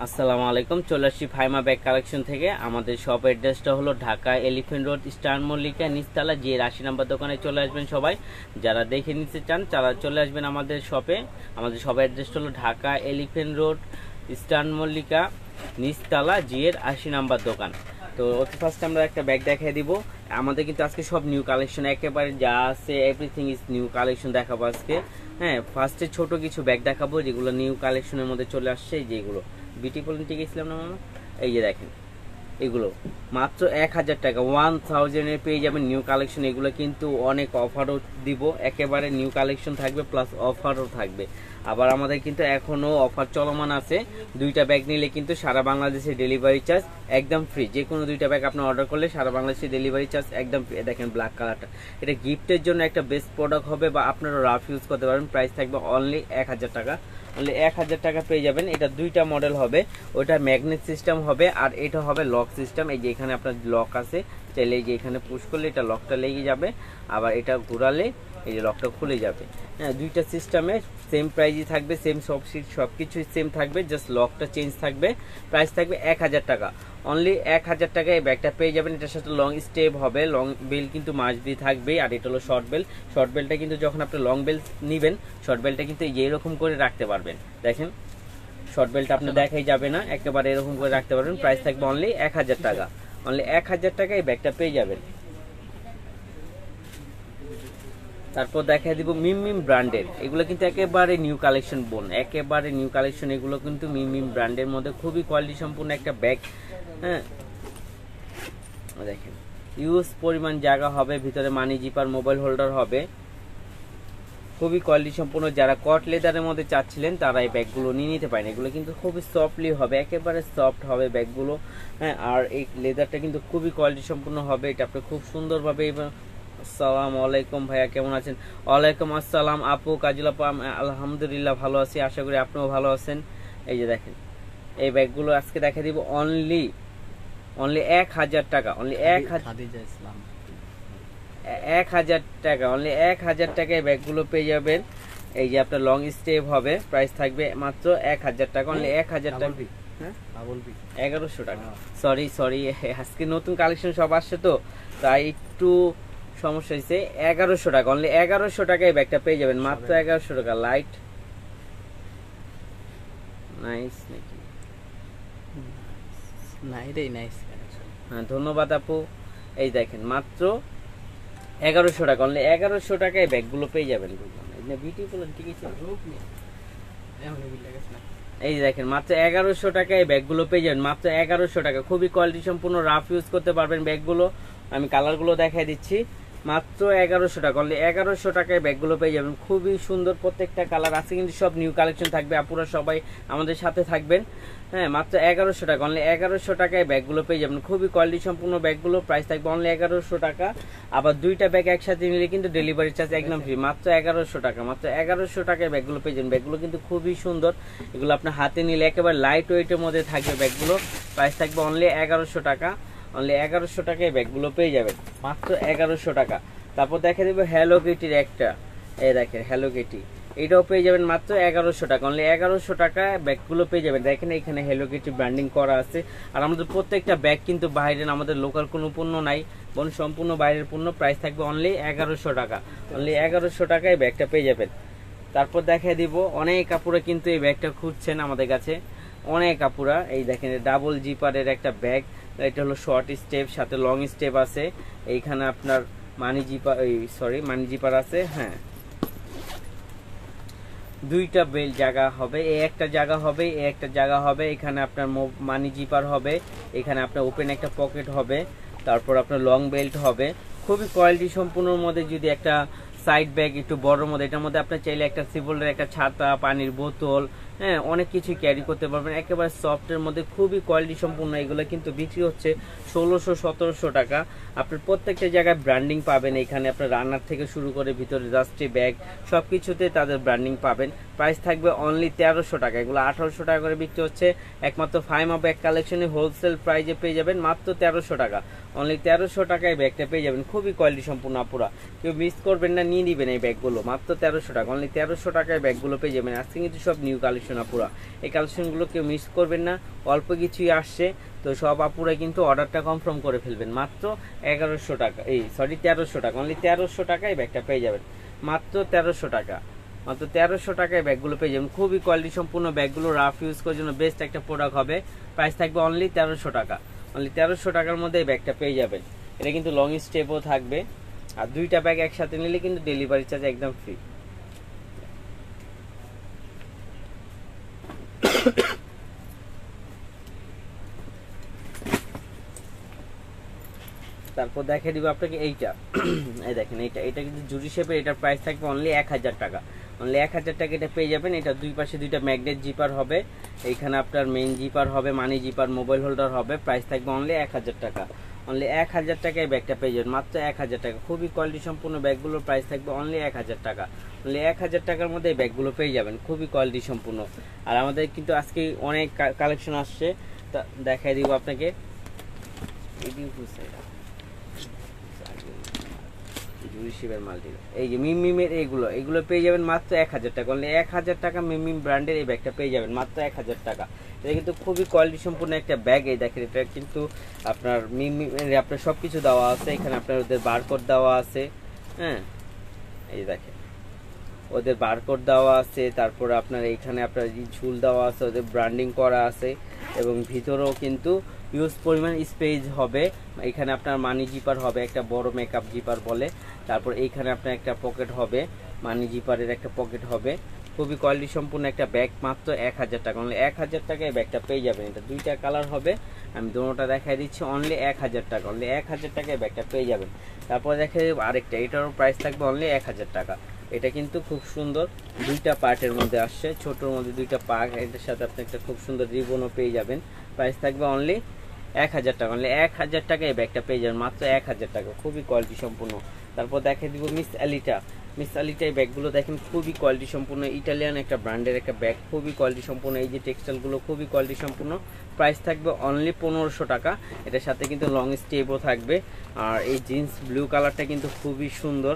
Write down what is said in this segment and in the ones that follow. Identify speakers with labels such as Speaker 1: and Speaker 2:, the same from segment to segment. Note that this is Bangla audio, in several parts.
Speaker 1: আসসালামু আলাইকুম, চলে আসছি ফাইমা ব্যাগ কালেকশন থেকে। আমাদের শপ অ্যাড্রেসটা হলো Dhaka elephant road, star Mallika, নিচতলা, যে 80 নম্বর দোকানে চলে আসবেন। সবাই যারা দেখে নিতে চান তারা চলে আসবেন আমাদের শপে। আমাদের শপ অ্যাড্রেসটা হলো Dhaka elephant road, star Mallika, নিচতলা, জিএর 80 নম্বর দোকান। তো অতি ফার্স্ট আমরা একটা ব্যাগ দেখিয়ে দিব। আমাদের কিন্তু আজকে সব নিউ কালেকশন, একেবারে যা আছে এভরিথিং ইজ নিউ কালেকশন দেখাবো আজকে। হ্যাঁ, ফার্স্টে ছোট কিছু ব্যাগ দেখাবো যেগুলো নিউ কালেকশনের মধ্যে চলে আসছে। যেগুলো বিউটি পলিটিক গেছিলাম না মামা, এই যে দেখেন এগুলো মাত্র 1000 টাকা, 1000 পেয়ে যাবেন নিউ কালেকশন। এগুলো কিন্তু অনেক অফারও দিব, একেবারে নিউ কালেকশন থাকবে প্লাস অফারও থাকবে। আবার আমাদের কিন্তু এখনো অফার চলমান আছে। দুইটা ব্যাগ নিলে কিন্তু সারা বাংলাদেশে ডেলিভারি চার্জ একদম ফ্রি। যে কোনো দুইটা ব্যাগ আপনি অর্ডার করলে সারা বাংলাদেশে ডেলিভারি চার্জ একদম ফ্রি। দেখেন ব্ল্যাক কালারটা, এটা গিফটের জন্য একটা বেস্ট প্রোডাক্ট হবে, বা আপনারা রাফ ইউজ করতে পারবেন। প্রাইস থাকবে অনলি 1000 টাকা, অনলি 1000 টাকা পেয়ে যাবেন। এটা দুইটা মডেল হবে, ওইটা ম্যাগনেট সিস্টেম হবে আর এটা হবে লক সিস্টেম। এই যে এখানে আপনার লক আছে, চাইলে এই যে এখানে পুশ করলে এটা লকটা লেগে যাবে, আবার এটা ঘোরালে এই যে লকটা খুলে যাবে। হ্যাঁ, দুইটা সিস্টেমে সেম প্রাইসই থাকবে, সেম সব কিছুই সেম থাকবে, জাস্ট লকটা চেঞ্জ থাকবে। প্রাইস থাকবে 1000 টাকা, অনলি 1000 টাকায় এই ব্যাগটা পেয়ে যাবেন। এটার সাথে লং স্টেপ হবে, লং বেল কিন্তু মাস্ট বি থাকবেই। আর এটা হলো শর্ট বেল। শর্ট বেলটা কিন্তু যখন আপনি লং বেল নিবেন, শর্ট বেলটা কিন্তু এরকম করে রাখতে পারবেন। দেখেন শর্ট বেলটা আপনি দেখাই যাবে না, একেবারে এরকম করে রাখতে পারবেন। প্রাইস থাকবে অনলি 1000 টাকা, অনলি 1000 টাকায় এই ব্যাগটা পেয়ে যাবেন। তারপর দেখা দিব মিম ব্র্যান্ডের, এগুলো কিন্তু একেবারে নিউ কালেকশন বোন, একেবারে নিউ কালেকশন। এগুলো কিন্তু মিম ব্র্যান্ডের মধ্যে খুবই কোয়ালিটি সম্পূর্ণ একটা ব্যাগ। হ্যাঁ, দেখেন ইউজ পরিমাণ জায়গা হবে, ভিতরে মানি জিপার, মোবাইল হোল্ডার হবে, খুবই কোয়ালিটি সম্পূর্ণ। যারা কট লেদারের মধ্যে চাচ্ছিলেন তারা এই ব্যাগগুলো নিয়ে নিতে পারেন। এগুলো কিন্তু খুবই সফটলি হবে, একেবারে সফট হবে ব্যাগগুলো। হ্যাঁ, আর এই লেদারটা কিন্তু খুবই কোয়ালিটি সম্পূর্ণ হবে। এটা আপনি খুব সুন্দরভাবে। আসসালামু আলাইকুম ভাইয়া, কেমন আছেন? ওয়ালাইকুম আসসালাম আপু, কাজল আপু, আলহামদুলিল্লাহ ভালো আছি, আশা করি আপনিও ভালো আছেন। এই যে দেখেন এই ব্যাগগুলো আজকে দেখা দিব অনলি 1000 টাকা, অনলি 1000 টাকা, অনলি 1000 টাকায় ব্যাগগুলো পেয়ে যাবেন। এই যে আপনার লং স্টেপ হবে, প্রাইস থাকবে মাত্র 1000 টাকা, অনলি 1000 টাকা। 1100 টাকা, সরি আজকে নতুন কালেকশন সব আসছে তো তাই একটু সমস্যা হয়েছে। 1100 টাকা, অনলি 1100 টাকায় ব্যাগটা পেয়ে যাবেন, মাত্র 1100 টাকা। লাইট নাইস নাকি? হ্যাঁ, ধন্যবাদ আপু। এই দেখেন মাত্র 1100 টাকা, অনলি 1100 টাকায় ব্যাগগুলো পেয়ে যাবেন। এই দেখেন মাত্র 1100 টাকায় ব্যাগগুলো পেয়ে যাবেন, মাত্র 1100 টাকা। খুবই কোয়ালিটি সম্পূর্ণ, রাফ ইউজ করতে পারবেন ব্যাগগুলো। আমি কালারগুলো দেখাই দিচ্ছি, মাত্র 1100 টাকা, অনলি 1100 টাকায় ব্যাগগুলো পেয়ে যাবেন। খুবই সুন্দর প্রত্যেকটা কালার আছে, কিন্তু সব নিউ কালেকশন থাকবে। আপুরা সবাই আমাদের সাথে থাকবেন। হ্যাঁ, মাত্র 1100 টাকা, অনলি 1100 টাকায় ব্যাগগুলো পেয়ে যাবেন। খুবই কোয়ালিটি সম্পূর্ণ ব্যাগগুলো, প্রাইস থাকবে অনলি 1100 টাকা। আবার দুইটা ব্যাগ একসাথে নিলে কিন্তু ডেলিভারি চার্জ একদম ফ্রি, মাত্র 1100 টাকা, মাত্র 1100 টাকায় ব্যাগগুলো পেয়ে যাবেন। ব্যাগগুলো কিন্তু খুবই সুন্দর, এগুলো আপনার হাতে নিলে একেবারে লাইট ওয়েটের মধ্যে থাকবে ব্যাগগুলো। প্রাইস থাকবে অনলি 1100 টাকা, অনলি 1100 টাকায় ব্যাগগুলো পেয়ে যাবেন, মাত্র 1100 টাকা। তারপর দেখা দেবো হ্যালো কিটির একটা, এই দেখেন হ্যালো কিটি, এটাও পেয়ে যাবেন মাত্র 1100 টাকা, অনলি 1100 টাকা ব্যাগগুলো পেয়ে যাবেন। দেখেন এখানে হ্যালো কিটি ব্র্যান্ডিং করা আছে। আর আমাদের প্রত্যেকটা ব্যাগ কিন্তু বাইরের, আমাদের লোকাল কোনো পণ্য নাই, বোন সম্পূর্ণ বাইরের পণ্য। প্রাইস থাকবে অনলি 1100 টাকা, অনলি 1100 টাকায় ব্যাগটা পেয়ে যাবেন। তারপর দেখা দিব অনেক কাপড়ে কিন্তু এই ব্যাগটা খুঁজছেন আমাদের কাছে, অনেক কাপড়া। এই দেখেন ডাবল জিপারের একটা ব্যাগ, এটা হলো শর্ট স্টেপ, সাথে লং স্টেপ আছে। এইখানে আপনার মানি জিপার আছে। হ্যাঁ, দুইটা বেল জায়গা হবে, এই একটা জায়গা হবে, এই একটা জায়গা হবে। এখানে আপনার মানি জিপার হবে, এখানে আপনার ওপেন একটা পকেট হবে, তারপর আপনার লং বেল্ট হবে। খুবই কোয়ালিটি সম্পূর্ণর মধ্যে যদি একটা সাইড ব্যাগ একটু বড়র মধ্যে, এটার মধ্যে আপনার চাইলে একটা সিভলের একটা ছাতা, পানির বোতল, হ্যাঁ অনেক কিছু ক্যারি করতে পারবেন। একেবারে সফটের মধ্যে খুবই কোয়ালিটি সম্পূর্ণ। এগুলো কিন্তু বিক্রি হচ্ছে 1600-1700 টাকা। আপনার প্রত্যেকটা জায়গায় ব্র্যান্ডিং পাবেন। এখানে আপনার রান্নার থেকে শুরু করে ভিতরে জাস্টি ব্যাগ সবকিছুতে তাদের ব্র্যান্ডিং পাবেন। প্রাইস থাকবে অনলি 1300 টাকা। এগুলো 1800 টাকা করে বিক্রি হচ্ছে, একমাত্র ফাইমা ব্যাগ কালেকশনে হোলসেল প্রাইজে পেয়ে যাবেন মাত্র 1300 টাকা। অনলি 1300 টাকায় ব্যাগটা পেয়ে যাবেন, খুবই কোয়ালিটি সম্পূর্ণ আপুরা, কেউ মিস করবেন না, নিয়ে নেবেন এই ব্যাগগুলো মাত্র 1300 টাকা। অনলি 1300 টাকায় ব্যাগগুলো পেয়ে যাবেন। আজকে কিন্তু সব নিউ কালেকশন আপুরা, এই কালেকশনগুলো কেউ মিস করবেন না, অল্প কিছুই আসছে, তো সব আপুরা কিন্তু অর্ডারটা কনফার্ম করে ফেলবেন মাত্র 1100 টাকা, 1300 টাকা। অনলি 1300 টাকায় ব্যাগটা পেয়ে যাবেন মাত্র 1300 টাকা। মাত্র 1300 টাকায় ব্যাগগুলো পেয়ে যাবেন, খুবই কোয়ালিটি সম্পূর্ণ ব্যাগগুলো, রাফ ইউজ করার জন্য বেস্ট একটা প্রোডাক্ট হবে। প্রাইস থাকবে অনলি 1300 টাকা। অনলি 1300 টাকার মধ্যে এই ব্যাগটা পেয়ে যাবেন। এটা কিন্তু লং স্টেপও থাকবে, আর দুইটা ব্যাগ একসাথে নিলে কিন্তু ডেলিভারি চার্জ একদম ফ্রি। তারপর দেখে দিব আপনাকে এইটা, এই দেখেন এটা কিন্তু জুরি শেপের, এটার প্রাইস থাকবে অনলি 1000 টাকা। অনলি 1000 টাকা এটা পেয়ে যাবেন। এটা দুই পাশে দুইটা ম্যাগনেট জিপার হবে, এইখানে আপনার মেইন জিপার হবে, মানি জিপার, মোবাইল হোল্ডার হবে। প্রাইস থাকবে অনলি 1000 টাকা। অনলি 1000 টাকায় ব্যাগটা পেয়ে যাবেন মাত্র 1000 টাকা। খুবই কোয়ালিটি সম্পূর্ণ ব্যাগগুলোর প্রাইস থাকবে অনলি 1000 টাকা। অনলি 1000 টাকার মধ্যে এই ব্যাগগুলো পেয়ে যাবেন, খুবই কোয়ালিটি সম্পূর্ণ। আর আমাদের কিন্তু আজকে অনেক কালেকশন আসছে, তা দেখাই দিব আপনাকে। এই যে মিমের এগুলো পেয়ে যাবেন মাত্র 1000 টাকা। অনলি 1000 টাকা মিম ব্র্যান্ডের এই ব্যাগটা পেয়ে যাবেন মাত্র 1000 টাকা। এটা কিন্তু খুবই কোয়ালিটি সম্পূর্ণ একটা ব্যাগ। এই দেখেন এটা কিন্তু আপনার আপনার সবকিছু দেওয়া আছে, এখানে আপনার ওদের বারকোড দেওয়া আছে, হ্যাঁ এই দেখেন ওদের বারকোড দেওয়া আছে, তারপর আপনার এইখানে আপনার ঝুল দেওয়া আছে, ওদের ব্র্যান্ডিং করা আছে, এবং ভিতরেও কিন্তু ইউজ পরিমাণ স্পেস হবে। এখানে আপনার মানি জিপার হবে, একটা বড় মেকআপ জিপার বলে, তারপর এইখানে আপনার একটা পকেট হবে, মানি জিপারের একটা পকেট হবে। খুবই কোয়ালিটি সম্পূর্ণ একটা ব্যাগ মাত্র 1000 টাকা। অনলি 1000 টাকায় ব্যাগটা পেয়ে যাবেন। এটা দুইটা কালার হবে, আমি দুটোটা দেখাই দিচ্ছি। অনলি 1000 টাকা। অনলি 1000 টাকায় ব্যাগটা পেয়ে যাবেন। তারপর দেখে আরেকটা, এটারও প্রাইস থাকবে অনলি 1000 টাকা। এটা কিন্তু খুব সুন্দর, দুইটা পার্টের মধ্যে আসছে, ছোটোর মধ্যে দুইটা পার্ট, এটার সাথে আপনি একটা খুব সুন্দর রিবনও পেয়ে যাবেন। প্রাইস থাকবে অনলি 1000 টাকা। অনলি 1000 টাকায় এই ব্যাগটা পেয়ে যাবেন মাত্র 1000 টাকা, খুবই কোয়ালিটি সম্পূর্ণ। তারপর দেখে দিব মিস আলিটা। এই ব্যাগগুলো দেখেন খুবই কোয়ালিটি সম্পূর্ণ, ইটালিয়ান একটা ব্র্যান্ডের একটা ব্যাগ, খুবই কোয়ালিটি সম্পূর্ণ। এই যে টেক্সটাইলগুলো খুবই কোয়ালিটি সম্পূর্ণ। প্রাইস থাকবে অনলি 1500 টাকা। এটার সাথে কিন্তু লং স্টেপও থাকবে। আর এই জিন্স ব্লু কালারটা কিন্তু খুবই সুন্দর,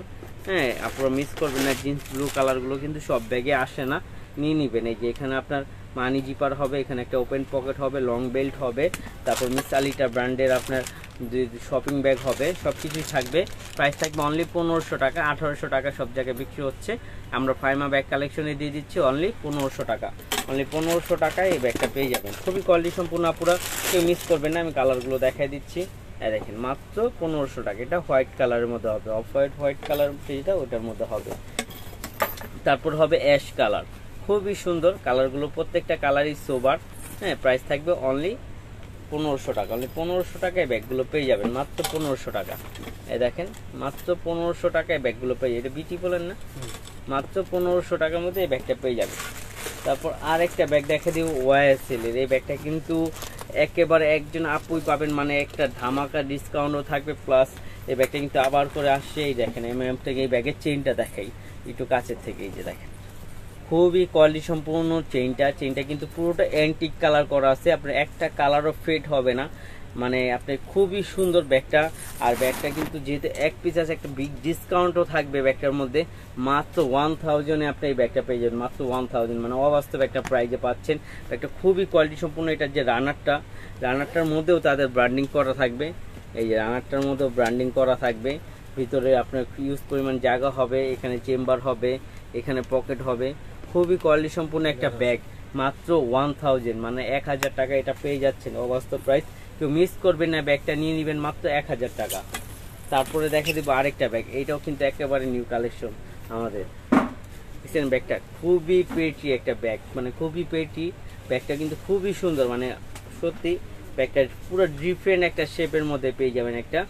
Speaker 1: হ্যাঁ আপনারা মিস করবেন না। জিন্স ব্লু কালারগুলো কিন্তু সব ব্যাগে আসে না, নিয়ে নেবেন। এই যে এখানে আপনার মানি জিপার হবে, এখানে একটা ওপেন পকেট হবে, লং বেল্ট হবে, তারপর মিস আলিটা ব্র্যান্ডের আপনার শপিং ব্যাগ হবে, সব কিছুই থাকবে। প্রাইস থাকবে অনলি 1500 টাকা। 1800 টাকা সব জায়গায় বিক্রি হচ্ছে, আমরা ফাইমা ব্যাগ কালেকশনে দিয়ে দিচ্ছি অনলি 1500 টাকা। অনলি 1500 টাকায় এই ব্যাগটা পেয়ে যাবেন, খুবই কোয়ালিটি সম্পূর্ণ। আপুরা কেউ মিস করবেন না, আমি কালারগুলো দেখাই দিচ্ছি। দেখেন মাত্র 1500 টাকা। এটা হোয়াইট কালারের মধ্যে হবে, অফ হোয়াইট কালার যেটা ওটার মধ্যে হবে। তারপর হবে অ্যাশ কালার, খুবই সুন্দর কালারগুলো, প্রত্যেকটা কালারই সোবার। হ্যাঁ প্রাইস থাকবে অনলি 1500 টাকা। অনলি 1500 টাকায় ব্যাগগুলো পেয়ে যাবেন মাত্র 1500 টাকা। এই দেখেন মাত্র 1500 টাকায় ব্যাগগুলো পেয়ে যাবেন। এটা বিটি বলেন না, মাত্র 1500 টাকার মধ্যে এই ব্যাগটা পেয়ে যাবেন। তারপর আরেকটা ব্যাগ দেখে দিব ওয়াইএসএল-এর। এই ব্যাগটা কিন্তু একেবারে একজন আপুই পাবেন, মানে একটা ধামাকা ডিসকাউন্টও থাকবে, প্লাস এই ব্যাগটা কিন্তু আবার করে আসছে। এই দেখেন এমএম থেকে এই ব্যাগের চেইনটা দেখাই একটু কাছের থেকে, এই যে দেখেন খুবই কোয়ালিটি সম্পূর্ণ চেইনটা কিন্তু পুরোটা অ্যান্টিক কালার করা আছে, আপনার একটা কালারও ফেড হবে না, মানে আপনি খুবই সুন্দর ব্যাগটা। আর ব্যাগটা কিন্তু যেহেতু এক পিস আছে, একটা বিগ ডিসকাউন্টও থাকবে ব্যাগটার মধ্যে। মাত্র 1000-এ আপনি এই ব্যাগটা পেয়ে যাবেন, মাত্র 1000, মানে অবাস্তব একটা প্রাইজে পাচ্ছেন। ব্যাগটা খুবই কোয়ালিটি সম্পূর্ণ। এটার যে রানারটার মধ্যেও তাদের ব্র্যান্ডিং করা থাকবে, এই যে রানারটার মধ্যেও ব্র্যান্ডিং করা থাকবে। ভিতরে আপনার ইউজ পরিমাণ জায়গা হবে, এখানে চেম্বার হবে, এখানে পকেট হবে। খুবই কোয়ালিটি সম্পূর্ণ একটা ব্যাগ, মাত্র 1000, মানে 1000 টাকা এটা পেয়ে যাচ্ছেন, অবাস্তব প্রাইস। কেউ মিস করবেন না, ব্যাগটা নিয়ে নেবেন মাত্র 1000 টাকা। তারপরে দেখে দেবো আরেকটা ব্যাগ, এইটাও কিন্তু একেবারে নিউ কালেকশন আমাদের। দেখছেন ব্যাগটা খুবই পেটি একটা ব্যাগ, মানে খুবই পেটি ব্যাগটা, কিন্তু খুবই সুন্দর, মানে সত্যি ব্যাগটা পুরো ডিফারেন্ট একটা শেপের মধ্যে পেয়ে যাবেন, একটা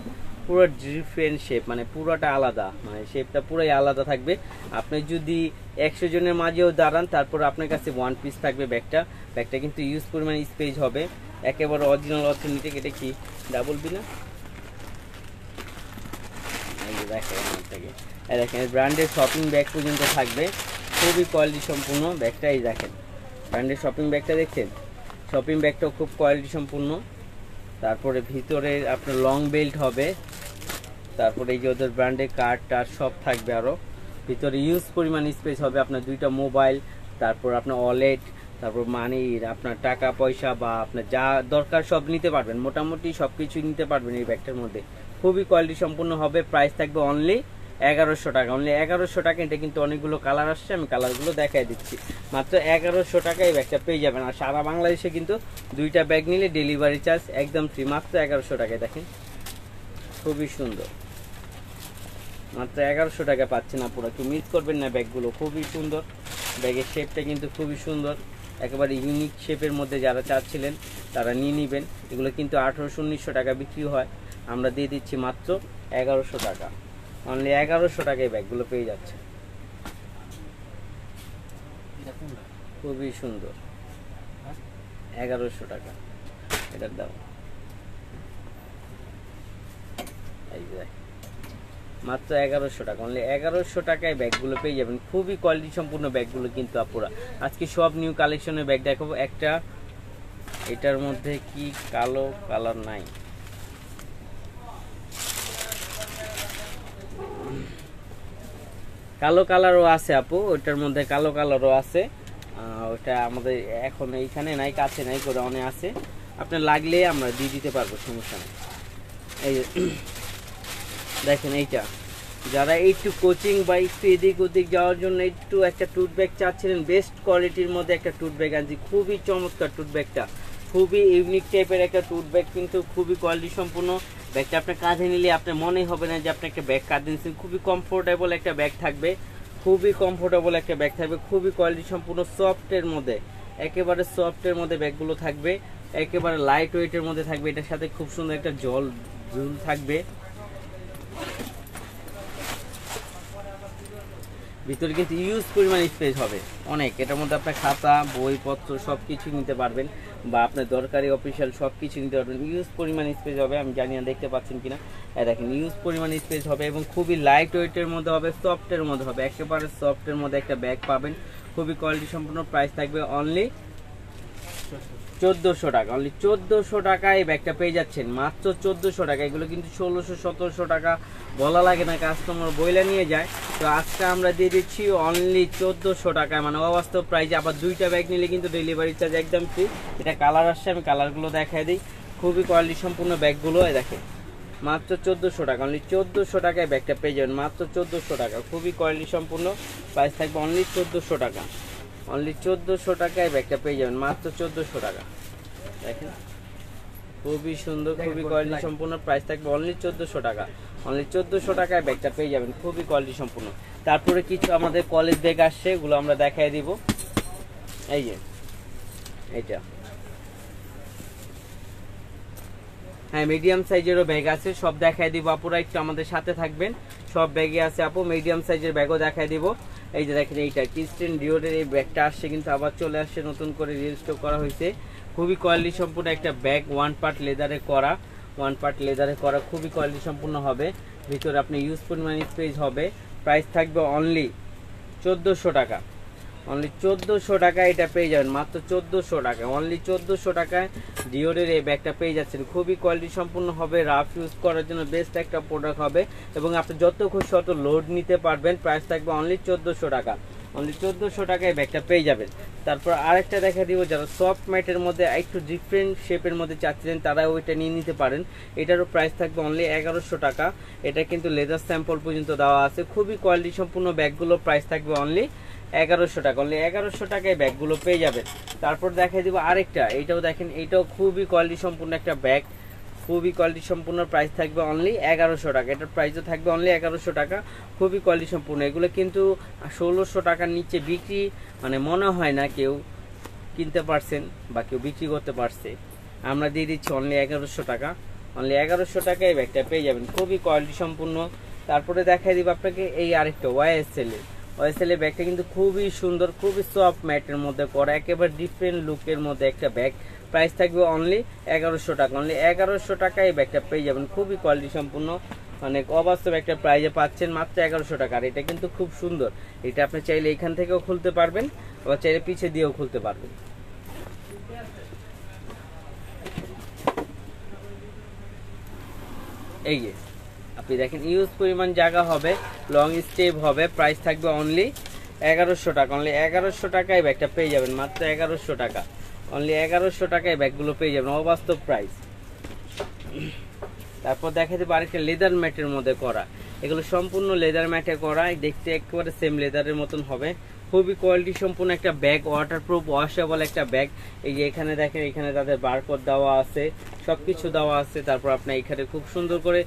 Speaker 1: পুরো ডিফারেন্ট শেপ, মানে পুরোটা আলাদা, মানে শেপটা পুরোই আলাদা থাকবে। আপনি যদি 100 জনের মাঝেও দাঁড়ান, তারপর আপনার কাছে ওয়ান পিস থাকবে ব্যাগটা কিন্তু ইউজ পরিমাণ স্পেস হবে, একেবারে অরিজিনাল অথেন্টিক। এটা কি ডাবল বি না? দেখেন ব্র্যান্ডের শপিং ব্যাগ পর্যন্ত থাকবে, খুবই কোয়ালিটি সম্পূর্ণ ব্যাগটা। এই দেখেন ব্র্যান্ডের শপিং ব্যাগটা দেখছেন, শপিং ব্যাগটাও খুব কোয়ালিটি সম্পূর্ণ। তারপরে ভিতরে আপনার লং বেল্ট হবে, তারপরে এই যে ওদের ব্র্যান্ডের কার্ড টার সব থাকবে, আরও ভিতরে ইউজ পরিমাণ স্পেস হবে। আপনার দুইটা মোবাইল, তারপর আপনার ওয়ালেট, তারপর মানি, আপনার টাকা পয়সা বা আপনার যা দরকার সব নিতে পারবেন, মোটামুটি সব কিছুই নিতে পারবেন এই ব্যাগটার মধ্যে। খুবই কোয়ালিটি সম্পূর্ণ হবে। প্রাইস থাকবে অনলি 1100 টাকা, অনলি 1100 টাকা। এটা কিন্তু অনেকগুলো কালার আসছে, আমি কালারগুলো দেখাই দিচ্ছি। মাত্র 1100 টাকা এই ব্যাগটা পেয়ে যাবেন। আর সারা বাংলাদেশে কিন্তু দুইটা ব্যাগ নিলে ডেলিভারি চার্জ একদম ফ্রি, মাত্র 1100 টাকায়। দেখেন খুবই সুন্দর, মাত্র 1100 টাকা পাচ্ছেন আপনারা, কেউ মিস করবেন না ব্যাগগুলো। খুবই সুন্দর, ব্যাগের শেপটা কিন্তু খুবই সুন্দর, একেবারে ইউনিক শেপের মধ্যে। যারা চাচ্ছিলেন তারা নিয়ে নেবেন। এগুলো কিন্তু 1800-1900 টাকা বিক্রি হয়, আমরা দিয়ে দিচ্ছি মাত্র 1100 টাকা, অনলি 1100 টাকায় ব্যাগগুলো পেয়ে যাচ্ছে। খুবই সুন্দর, 1100 টাকা এটার দাম। এই যে মাত্র 1100 টাকা, অনলি 1100 টাকায় ব্যাগগুলো পেয়ে যাবেন। খুবই কোয়ালিটি সম্পূর্ণ ব্যাগগুলো কিন্তু আপুরা। আজকে সব নিউ কালেকশনের ব্যাগ দেখাবো। একটা এটার মধ্যে কি কালো কালার নাই, কালো কালারও আছে আপু, ওইটার মধ্যে কালো কালারও আছে। ওটা আমাদের এখন এইখানে নাই, কাছে নাই, করে অনেক আছে, আপনার লাগলে আমরা দিয়ে দিতে পারবো, সমস্যা নেই। এই দেখেন এইটা, যারা একটু কোচিং বা একটু এদিক ওদিক যাওয়ার জন্য একটু একটা টুট ব্যাগ চাচ্ছিলেন, বেস্ট কোয়ালিটির মধ্যে একটা টুট ব্যাগ আনছি। খুবই চমৎকার টুট ব্যাগটা, খুবই ইউনিক টাইপের একটা টুট ব্যাগ, কিন্তু খুবই কোয়ালিটি সম্পূর্ণ। ব্যাগটা আপনার কাঁধে নিলে আপনার মনেই হবে না যে আপনি একটা ব্যাগ কাঁধে নিচ্ছেন। খুবই কমফোর্টেবল একটা ব্যাগ থাকবে, খুবই কমফোর্টেবল একটা ব্যাগ থাকবে, খুবই কোয়ালিটি সম্পূর্ণ সফটের মধ্যে, একেবারে সফটের মধ্যে ব্যাগগুলো থাকবে, একেবারে লাইট ওয়েটের মধ্যে থাকবে। এটার সাথে খুব সুন্দর একটা ঝুল থাকবে, ভিতরে কিন্তু ইউজ পরিমাণ স্পেস হবে অনেক। এটার মধ্যে আপনার খাতা বইপত্র সব কিছু নিতে পারবেন, বা আপনার দরকারি অফিসিয়াল সব কিছু নিতে পারবেন। ইউজ পরিমাণ স্পেস হবে, আমি জানি না দেখতে পাচ্ছেন কিনা, দেখেন ইউজ পরিমাণ স্পেস হবে এবং খুবই লাইট ওয়েটের মধ্যে হবে, সফটের মধ্যে হবে, একেবারে সফটের মধ্যে একটা ব্যাগ পাবেন। খুবই কোয়ালিটি সম্পূর্ণ। প্রাইস থাকবে অনলি 1400 টাকা, অনলি 1400 টাকায় ব্যাগটা পেয়ে যাচ্ছেন, মাত্র 1400 টাকা। এগুলো কিন্তু 1600-1700 টাকা বলা লাগে না, কাস্টমার বইলা নিয়ে যায়। তো আজকে আমরা দিয়ে দিচ্ছি অনলি 1400 টাকায়, মানে অবাস্তব প্রাইজে। আবার দুইটা ব্যাগ নিলে কিন্তু ডেলিভারি চার্জ একদম ফ্রি। এটা কালার আসছে, আমি কালারগুলো দেখাই দিই। খুবই কোয়ালিটি সম্পূর্ণ ব্যাগগুলো দেখেন, মাত্র 1400 টাকা, অনলি 1400 টাকায় ব্যাগটা পেয়ে যাবেন, মাত্র 1400 টাকা। খুবই কোয়ালিটি সম্পূর্ণ। প্রাইস থাকবে অনলি 1400 টাকা, অনলি 1400 টাকায় ব্যাগটা পেয়ে যাবেন, মাত্র 1400 টাকা। দেখেন খুবই সুন্দর, খুবই কোয়ালিটি সম্পূর্ণ। প্রাইস থাকবে অনলি 1400 টাকা, অনলি 1400 টাকায় ব্যাগটা পেয়ে যাবেন, খুবই কোয়ালিটি সম্পূর্ণ। তারপরে কিছু আমাদের কলেজ ব্যাগ আসছে, এগুলো আমরা দেখাই দিব। এই যে এইটা, হ্যাঁ মিডিয়াম সাইজেরও ব্যাগ আছে, সব দেখাই দিব আপুরা, একটু আমাদের সাথে থাকবেন। সব ব্যাগে আছে আপু, মিডিয়াম সাইজের ব্যাগও দেখাই দিব। এই যে দেখেন এইটা ক্রিস্টিয়ান ডিওরের এই ব্যাগটা আসছে, কিন্তু আবার চলে আসছে, নতুন করে রিস্টক করা হয়েছে। খুবই কোয়ালিটি সম্পূর্ণ একটা ব্যাগ, ওয়ান পার্ট লেদারে করা, ওয়ান পার্ট লেদারে করা, খুবই কোয়ালিটি সম্পূর্ণ হবে। ভিতরে আপনি ইউজ পরিমাণ স্পেস হবে। প্রাইস থাকবে অনলি 1400 টাকা, অনলি 1400 টাকায় এটা পেয়ে যাবেন, মাত্র 1400 টাকা, অনলি 1400 টাকায় ডিওরের এই ব্যাগটা পেয়ে যাচ্ছেন। খুবই কোয়ালিটি সম্পূর্ণ হবে, রাফ ইউজ করার জন্য বেস্ট একটা প্রোডাক্ট হবে এবং আপনি যত খুশি তত লোড নিতে পারবেন। প্রাইস থাকবে অনলি 1400 টাকা, অনলি 1400 টাকায় ব্যাগটা পেয়ে যাবেন। তারপর আরেকটা দেখা দিব, যারা সফট ম্যাটের মধ্যে একটু ডিফারেন্ট শেপের মধ্যে চাচ্ছিলেন তারা ওইটা নিয়ে নিতে পারেন। এটারও প্রাইস থাকবে অনলি 1100 টাকা। এটা কিন্তু লেদার স্যাম্পল পর্যন্ত দেওয়া আছে। খুবই কোয়ালিটি সম্পূর্ণ ব্যাগগুলো, প্রাইস থাকবে অনলি 1100 টাকা, অনলি 1100 টাকায় ব্যাগগুলো পেয়ে যাবেন। তারপর দেখাই দিব আরেকটা, এইটাও দেখেন, এইটাও খুবই কোয়ালিটি সম্পূর্ণ একটা ব্যাগ, খুবই কোয়ালিটি সম্পূর্ণ। প্রাইস থাকবে অনলি 1100 টাকা, এটার প্রাইসও থাকবে অনলি 1100 টাকা। খুবই কোয়ালিটি সম্পূর্ণ। এগুলো কিন্তু 1600 টাকার নিচে বিক্রি, মানে মনে হয় না কেউ কিনতে পারছেন বা কেউ বিক্রি করতে পারছে। আমরা দিয়ে দিচ্ছি অনলি 1100 টাকা, অনলি 1100 টাকায় ব্যাগটা পেয়ে যাবেন, খুবই কোয়ালিটি সম্পূর্ণ। তারপরে দেখাই দিব আপনাকে এই আরেকটা ওয়াইএসএল এর ব্যাগটা কিন্তু খুবই সুন্দর, খুবই সফট ম্যাটের মধ্যে করা, একেবারে ডিফারেন্ট লুকের মধ্যে একটা ব্যাগ। প্রাইস থাকবে অনলি 1100 টাকা, অনলি 1100 টাকায় এই ব্যাগটা পেয়ে যাবেন, খুবই কোয়ালিটি সম্পূর্ণ। অনেক অবাস্তব একটা প্রাইজে পাচ্ছেন মাত্র 1100 টাকা। আর এটা কিন্তু খুব সুন্দর, এটা আপনি চাইলে এখান থেকেও খুলতে পারবেন, আবার চাইলে পিছে দিয়েও খুলতে পারবেন। এই যে আপনি দেখেন ইউজ পরিমাণ জায়গা হবে, লং স্টেপ হবে, প্রাইস থাকবে অনলি 1100 টাকা। অনলি 1100 টাকায় ব্যাগটা পেয়ে যাবেন, মাত্র 1100 টাকা। অনলি 1100 টাকায় ব্যাগগুলো পেয়ে যাবেন, অবাস্তব প্রাইস। তারপর দেখা যাবে আরেকটা লেদার ম্যাটের মধ্যে করা, এগুলো সম্পূর্ণ লেদার ম্যাটে করা, দেখতে একেবারে সেম লেদারের মতন হবে। খুবই কোয়ালিটি সম্পূর্ণ একটা ব্যাগ, ওয়াটারপ্রুফ ওয়াশেবল একটা ব্যাগ। এই যে এখানে দেখেন, এখানে তাদের বারকোড দেওয়া আছে, সবকিছু দেওয়া আছে। তারপর আপনার এখানে খুব সুন্দর করে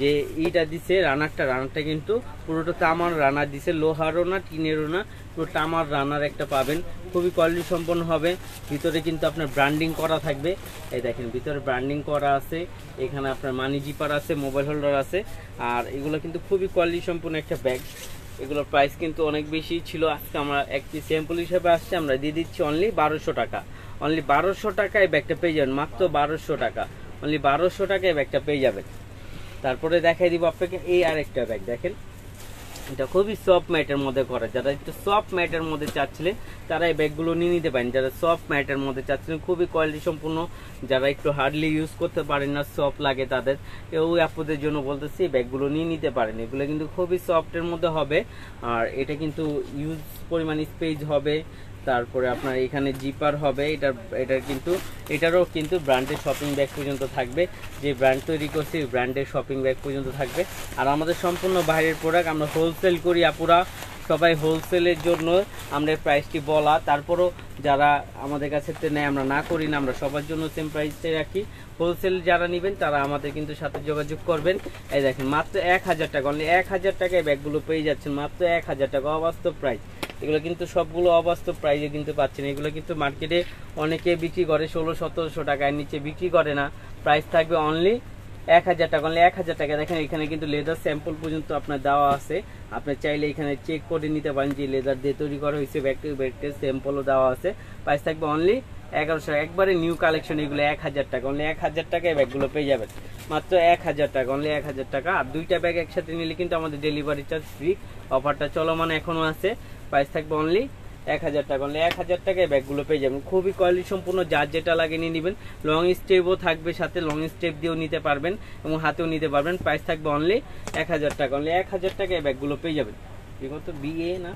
Speaker 1: যে ইটা দিছে, রানারটা কিন্তু পুরোটা তামার রানার দিছে, লোহারও না টিনেরও না, পুরো তামার রানার একটা পাবেন। খুবই কোয়ালিটি সম্পন্ন হবে। ভিতরে কিন্তু আপনার ব্র্যান্ডিং করা থাকবে, এই দেখেন ভিতরে ব্র্যান্ডিং করা আছে। এখানে আপনার মানি জিপার আছে, মোবাইল হোল্ডার আছে। আর এগুলো কিন্তু খুবই কোয়ালিটি সম্পন্ন একটা ব্যাগ। এগুলোর প্রাইস কিন্তু অনেক বেশি ছিল, আজকে আমরা একটি স্যাম্পল হিসেবে আসছে, আমরা দিয়ে দিচ্ছি অনলি 1200 টাকা। অনলি 1200 টাকায় ব্যাগটা পেয়ে যাবেন, মাত্র 1200 টাকা। অনলি 1200 টাকায় ব্যাগটা পেয়ে যাবেন। তারপরে দেখাই দিব আপনাকে এই আরেকটা ব্যাগ, দেখেন এটা খুবই সফট ম্যাটের মধ্যে করা। যারা একটু সফট ম্যাটের মধ্যে চাচ্ছিলেন তারা এই ব্যাগগুলো নিয়ে নিতে পারেন। যারা সফট ম্যাটের মধ্যে চাচ্ছিলেন, খুবই কোয়ালিটি সম্পূর্ণ, যারা একটু হার্ডলি ইউজ করতে পারেন না, সফট লাগে তাদের, ওই আপুদের জন্য বলতেছি এই ব্যাগগুলো নিয়ে নিতে পারেন। এগুলো কিন্তু খুবই সফটের মধ্যে হবে। আর এটা কিন্তু ইউজ পরিমাণ স্পেস হবে। তারপরে আপনার এখানে জিপার হবে, এটারও কিন্তু ব্র্যান্ডের শপিং ব্যাগ পর্যন্ত থাকবে। যে ব্র্যান্ড তৈরি করছে এই ব্র্যান্ডের শপিং ব্যাগ পর্যন্ত থাকবে। আর আমাদের সম্পূর্ণ বাইরের প্রোডাক্ট, আমরা হোলসেল করি আপুরা, সবাই হোলসেলের জন্য আমরা প্রাইসটি বলা। তারপরও যারা আমাদের কাছে নেয়, আমরা না করি না, আমরা সবার জন্য সেম প্রাইসে রাখি। হোলসেল যারা নেবেন তারা আমাদের কিন্তু সাথে যোগাযোগ করবেন। এই দেখেন মাত্র 1000 টাকা, অনলি 1000 টাকায় ব্যাগগুলো পেয়ে যাচ্ছেন, মাত্র 1000 টাকা, অবাস্তব প্রাইস। এগুলো কিন্তু সবগুলো অবাস্তব প্রাইসে কিন্তু পাচ্ছেন। এগুলো কিন্তু মার্কেটে অনেকে বিক্রি করে 1600-1700 টাকার নিচে বিক্রি করে না। প্রাইস থাকবে অনলি 1000 টাকা, অনলি 1000 টাকা। দেখেন এখানে কিন্তু লেদার স্যাম্পল পর্যন্ত আপনার দেওয়া আছে, আপনি চাইলে এখানে চেক করে নিতে পারেন যে লেদার দিয়ে তৈরি করা হয়েছে। ব্যাগটির স্যাম্পলও দেওয়া আছে। প্রাইস থাকবে অনলি 1100, একবারে নিউ কালেকশন, এগুলো 1000 টাকা। অনলি 1000 টাকায় ব্যাগগুলো পেয়ে যাবেন, মাত্র 1000 টাকা, অনলি 1000 টাকা। আর দুইটা ব্যাগ একসাথে নিলে কিন্তু আমাদের ডেলিভারি চার্জ ফ্রি, অফারটা চলমান এখনো আছে। প্রাইস থাকবে অনলি 1000 টাকা, অনলি 1000 টাকায় ব্যাগগুলো পেয়ে যাবেন। খুবই কোয়ালিটি সম্পূর্ণ, যার যেটা লাগে নিয়ে নেবেন। লং স্টেপও থাকবে সাথে, লং স্টেপ দিয়েও নিতে পারবেন এবং হাতেও নিতে পারবেন। প্রাইস থাকবে অনলি 1000 টাকা, অনলি 1000 টাকায় ব্যাগগুলো পেয়ে যাবেন। বিগত বিএ না।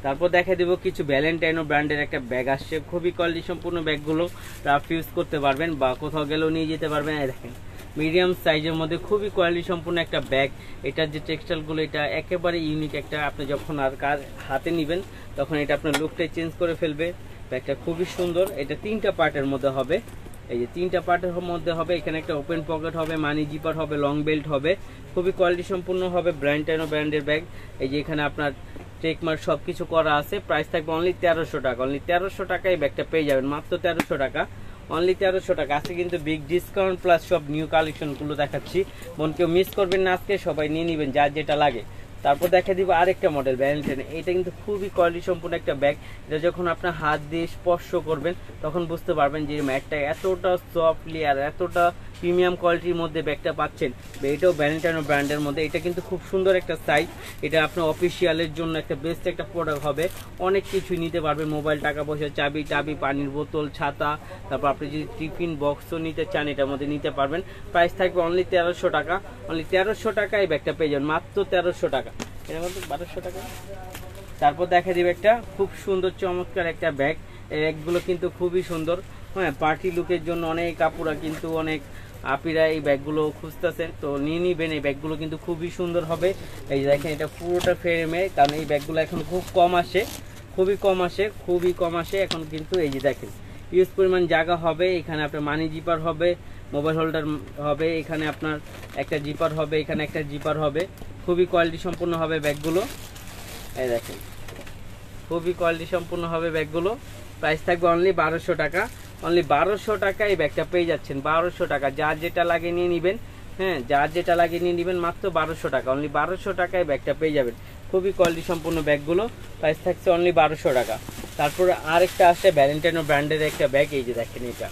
Speaker 1: তারপর দেখা দেবো কিছু ভ্যালেন্টাইনো ব্র্যান্ডের একটা ব্যাগ আসছে, খুবই কোয়ালিটি সম্পূর্ণ। ব্যাগগুলো রাফ ইউজ করতে পারবেন বা কোথাও গেলেও নিয়ে যেতে পারবেন। দেখেন মিডিয়াম সাইজের মধ্যে খুবই কোয়ালিটি সম্পূর্ণ একটা ব্যাগ। এটার যে টেক্সটাইলগুলো, এটা একেবারে ইউনিক একটা। আপনি যখন আর কার হাতে নেবেন তখন এটা আপনার লুকটাই চেঞ্জ করে ফেলবে। ব্যাগটা খুবই সুন্দর। এটা 3টা পার্টের মধ্যে হবে, এই যে 3টা পার্টের মধ্যে হবে। এখানে একটা ওপেন পকেট হবে, মানি জিপার হবে, লং বেল্ট হবে। খুবই কোয়ালিটি সম্পূর্ণ হবে, ভ্যালেন্টাইনো ব্র্যান্ডের ব্যাগ। এই যে এখানে আপনার ট্রেকমার্ক সবকিছু করা আছে। প্রাইস থাকবে অনলি 1300 টাকা, অনলি 1300 টাকায় ব্যাগটা পেয়ে যাবেন, মাত্র 1300 টাকা, অনলি 1300 টাকা। আজকে কিন্তু বিগ ডিসকাউন্ট প্লাস সব নিউ কালেকশনগুলো দেখাচ্ছি, মন কেউ মিস করবেন না, আজকে সবাই নিয়ে নেবেন যার যেটা লাগে। তারপর দেখা দিব আরেকটা মডেল ভ্যালেন্টাইন। এটা কিন্তু খুবই কোয়ালিটি সম্পূর্ণ একটা ব্যাগ। এটা যখন আপনার হাত দিয়ে স্পর্শ করবেন তখন বুঝতে পারবেন যে ম্যাটটা এতটা সফটলি আর এতটা প্রিমিয়াম কোয়ালিটির মধ্যে ব্যাগটা পাচ্ছেন। এটাও ভ্যালেন্টাইনো ব্র্যান্ডের মধ্যে। এটা কিন্তু খুব সুন্দর একটা সাইজ। এটা আপনার অফিসিয়ালের জন্য একটা বেস্ট একটা প্রোডাক্ট হবে। অনেক কিছুই নিতে পারবেন, মোবাইল, টাকা পয়সা, চাবি টাবি, পানির বোতল, ছাতা। তারপর আপনি যদি টিফিন বক্সও নিতে চান এটার মধ্যে নিতে পারবেন। প্রাইস থাকবে অনলি 1300 টাকা, অনলি 1300 টাকায় ব্যাগটা পেয়ে যাবেন, মাত্র 1300 টাকা। এর মধ্যে 1200 টাকা। তারপর দেখা দিবে একটা খুব সুন্দর চমৎকার একটা ব্যাগ। এই ব্যাগগুলো কিন্তু খুবই সুন্দর, হ্যাঁ, পার্টি লুকের জন্য অনেক কাপড়া কিন্তু অনেক আপিরা এই ব্যাগগুলো খুঁজতেছেন, তো নিয়ে নিবেন। এই ব্যাগগুলো কিন্তু খুবই সুন্দর হবে। এই দেখেন এটা পুরোটা ফ্রেমে, কারণ এই ব্যাগগুলো এখন খুব কম আসে, খুবই কম আসে এখন কিন্তু। এই যে দেখেন ইউজ পরিমাণ জায়গা হবে। এখানে আপনার মানি জিপার হবে, মোবাইল হোল্ডার হবে, এখানে আপনার একটা জিপার হবে, এখানে একটা জিপার হবে। খুবই কোয়ালিটি সম্পূর্ণ হবে ব্যাগগুলো। এই দেখেন খুবই কোয়ালিটি সম্পূর্ণ হবে ব্যাগগুলো। প্রাইস থাকবে অনলি 1200 টাকা, অনলি 1200 টাকায় এই ব্যাগটা পেয়ে যাচ্ছেন, 1200 টাকা। যার যেটা লাগে নিয়ে নেবেন, হ্যাঁ, যার যেটা লাগে নিয়ে নেবেন, মাত্র 1200 টাকা, অনলি 1200 টাকায় ব্যাগটা পেয়ে যাবেন। খুবই কোয়ালিটি সম্পূর্ণ ব্যাগগুলো। প্রাইস থাকছে অনলি 1200 টাকা। তারপরে আরেকটা আসছে ভ্যালেন্টাইনো ব্র্যান্ডের একটা ব্যাগ। এই যে দেখেন এটা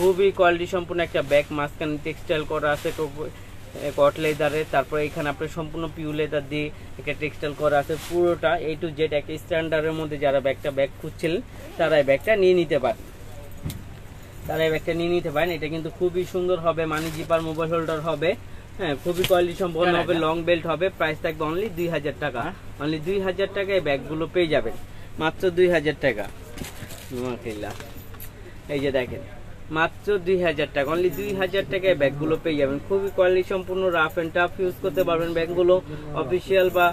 Speaker 1: খুবই কোয়ালিটি সম্পূর্ণ একটা ব্যাগ, মাঝখানে টেক্সটাইল করা আছে কট লেদারে, তারপরে এখানে আপনার সম্পূর্ণ পিউ লেদার দিয়ে একটা টেক্সটাইল করা আছে। পুরোটা A to Z একটা স্ট্যান্ডার্ডের মধ্যে যারা ব্যাগ খুঁজছিলেন তারা এই ব্যাগটা নিয়ে নিতে পারেন, এটা কিন্তু খুবই সুন্দর হবে, মানি জিপার মোবাইল হোল্ডার হবে, হ্যাঁ খুবই কোয়ালিটি সম্পন্ন হবে, লং বেল্ট হবে। প্রাইস থাকবে অনলি 2000 টাকা, অনলি 2000 টাকায় ব্যাগগুলো পেয়ে যাবেন, মাত্র 2000 টাকা। এই যে দেখেন মাত্র 2000 টাকা, অনলি 2000 টাকায় ব্যাগগুলো পেয়ে যাবেন। খুবই কোয়ালিটি সম্পূর্ণ, রাফ এন্ড টাফ ইউজ করতে পারবেন ব্যাগগুলো। অফিসিয়াল বা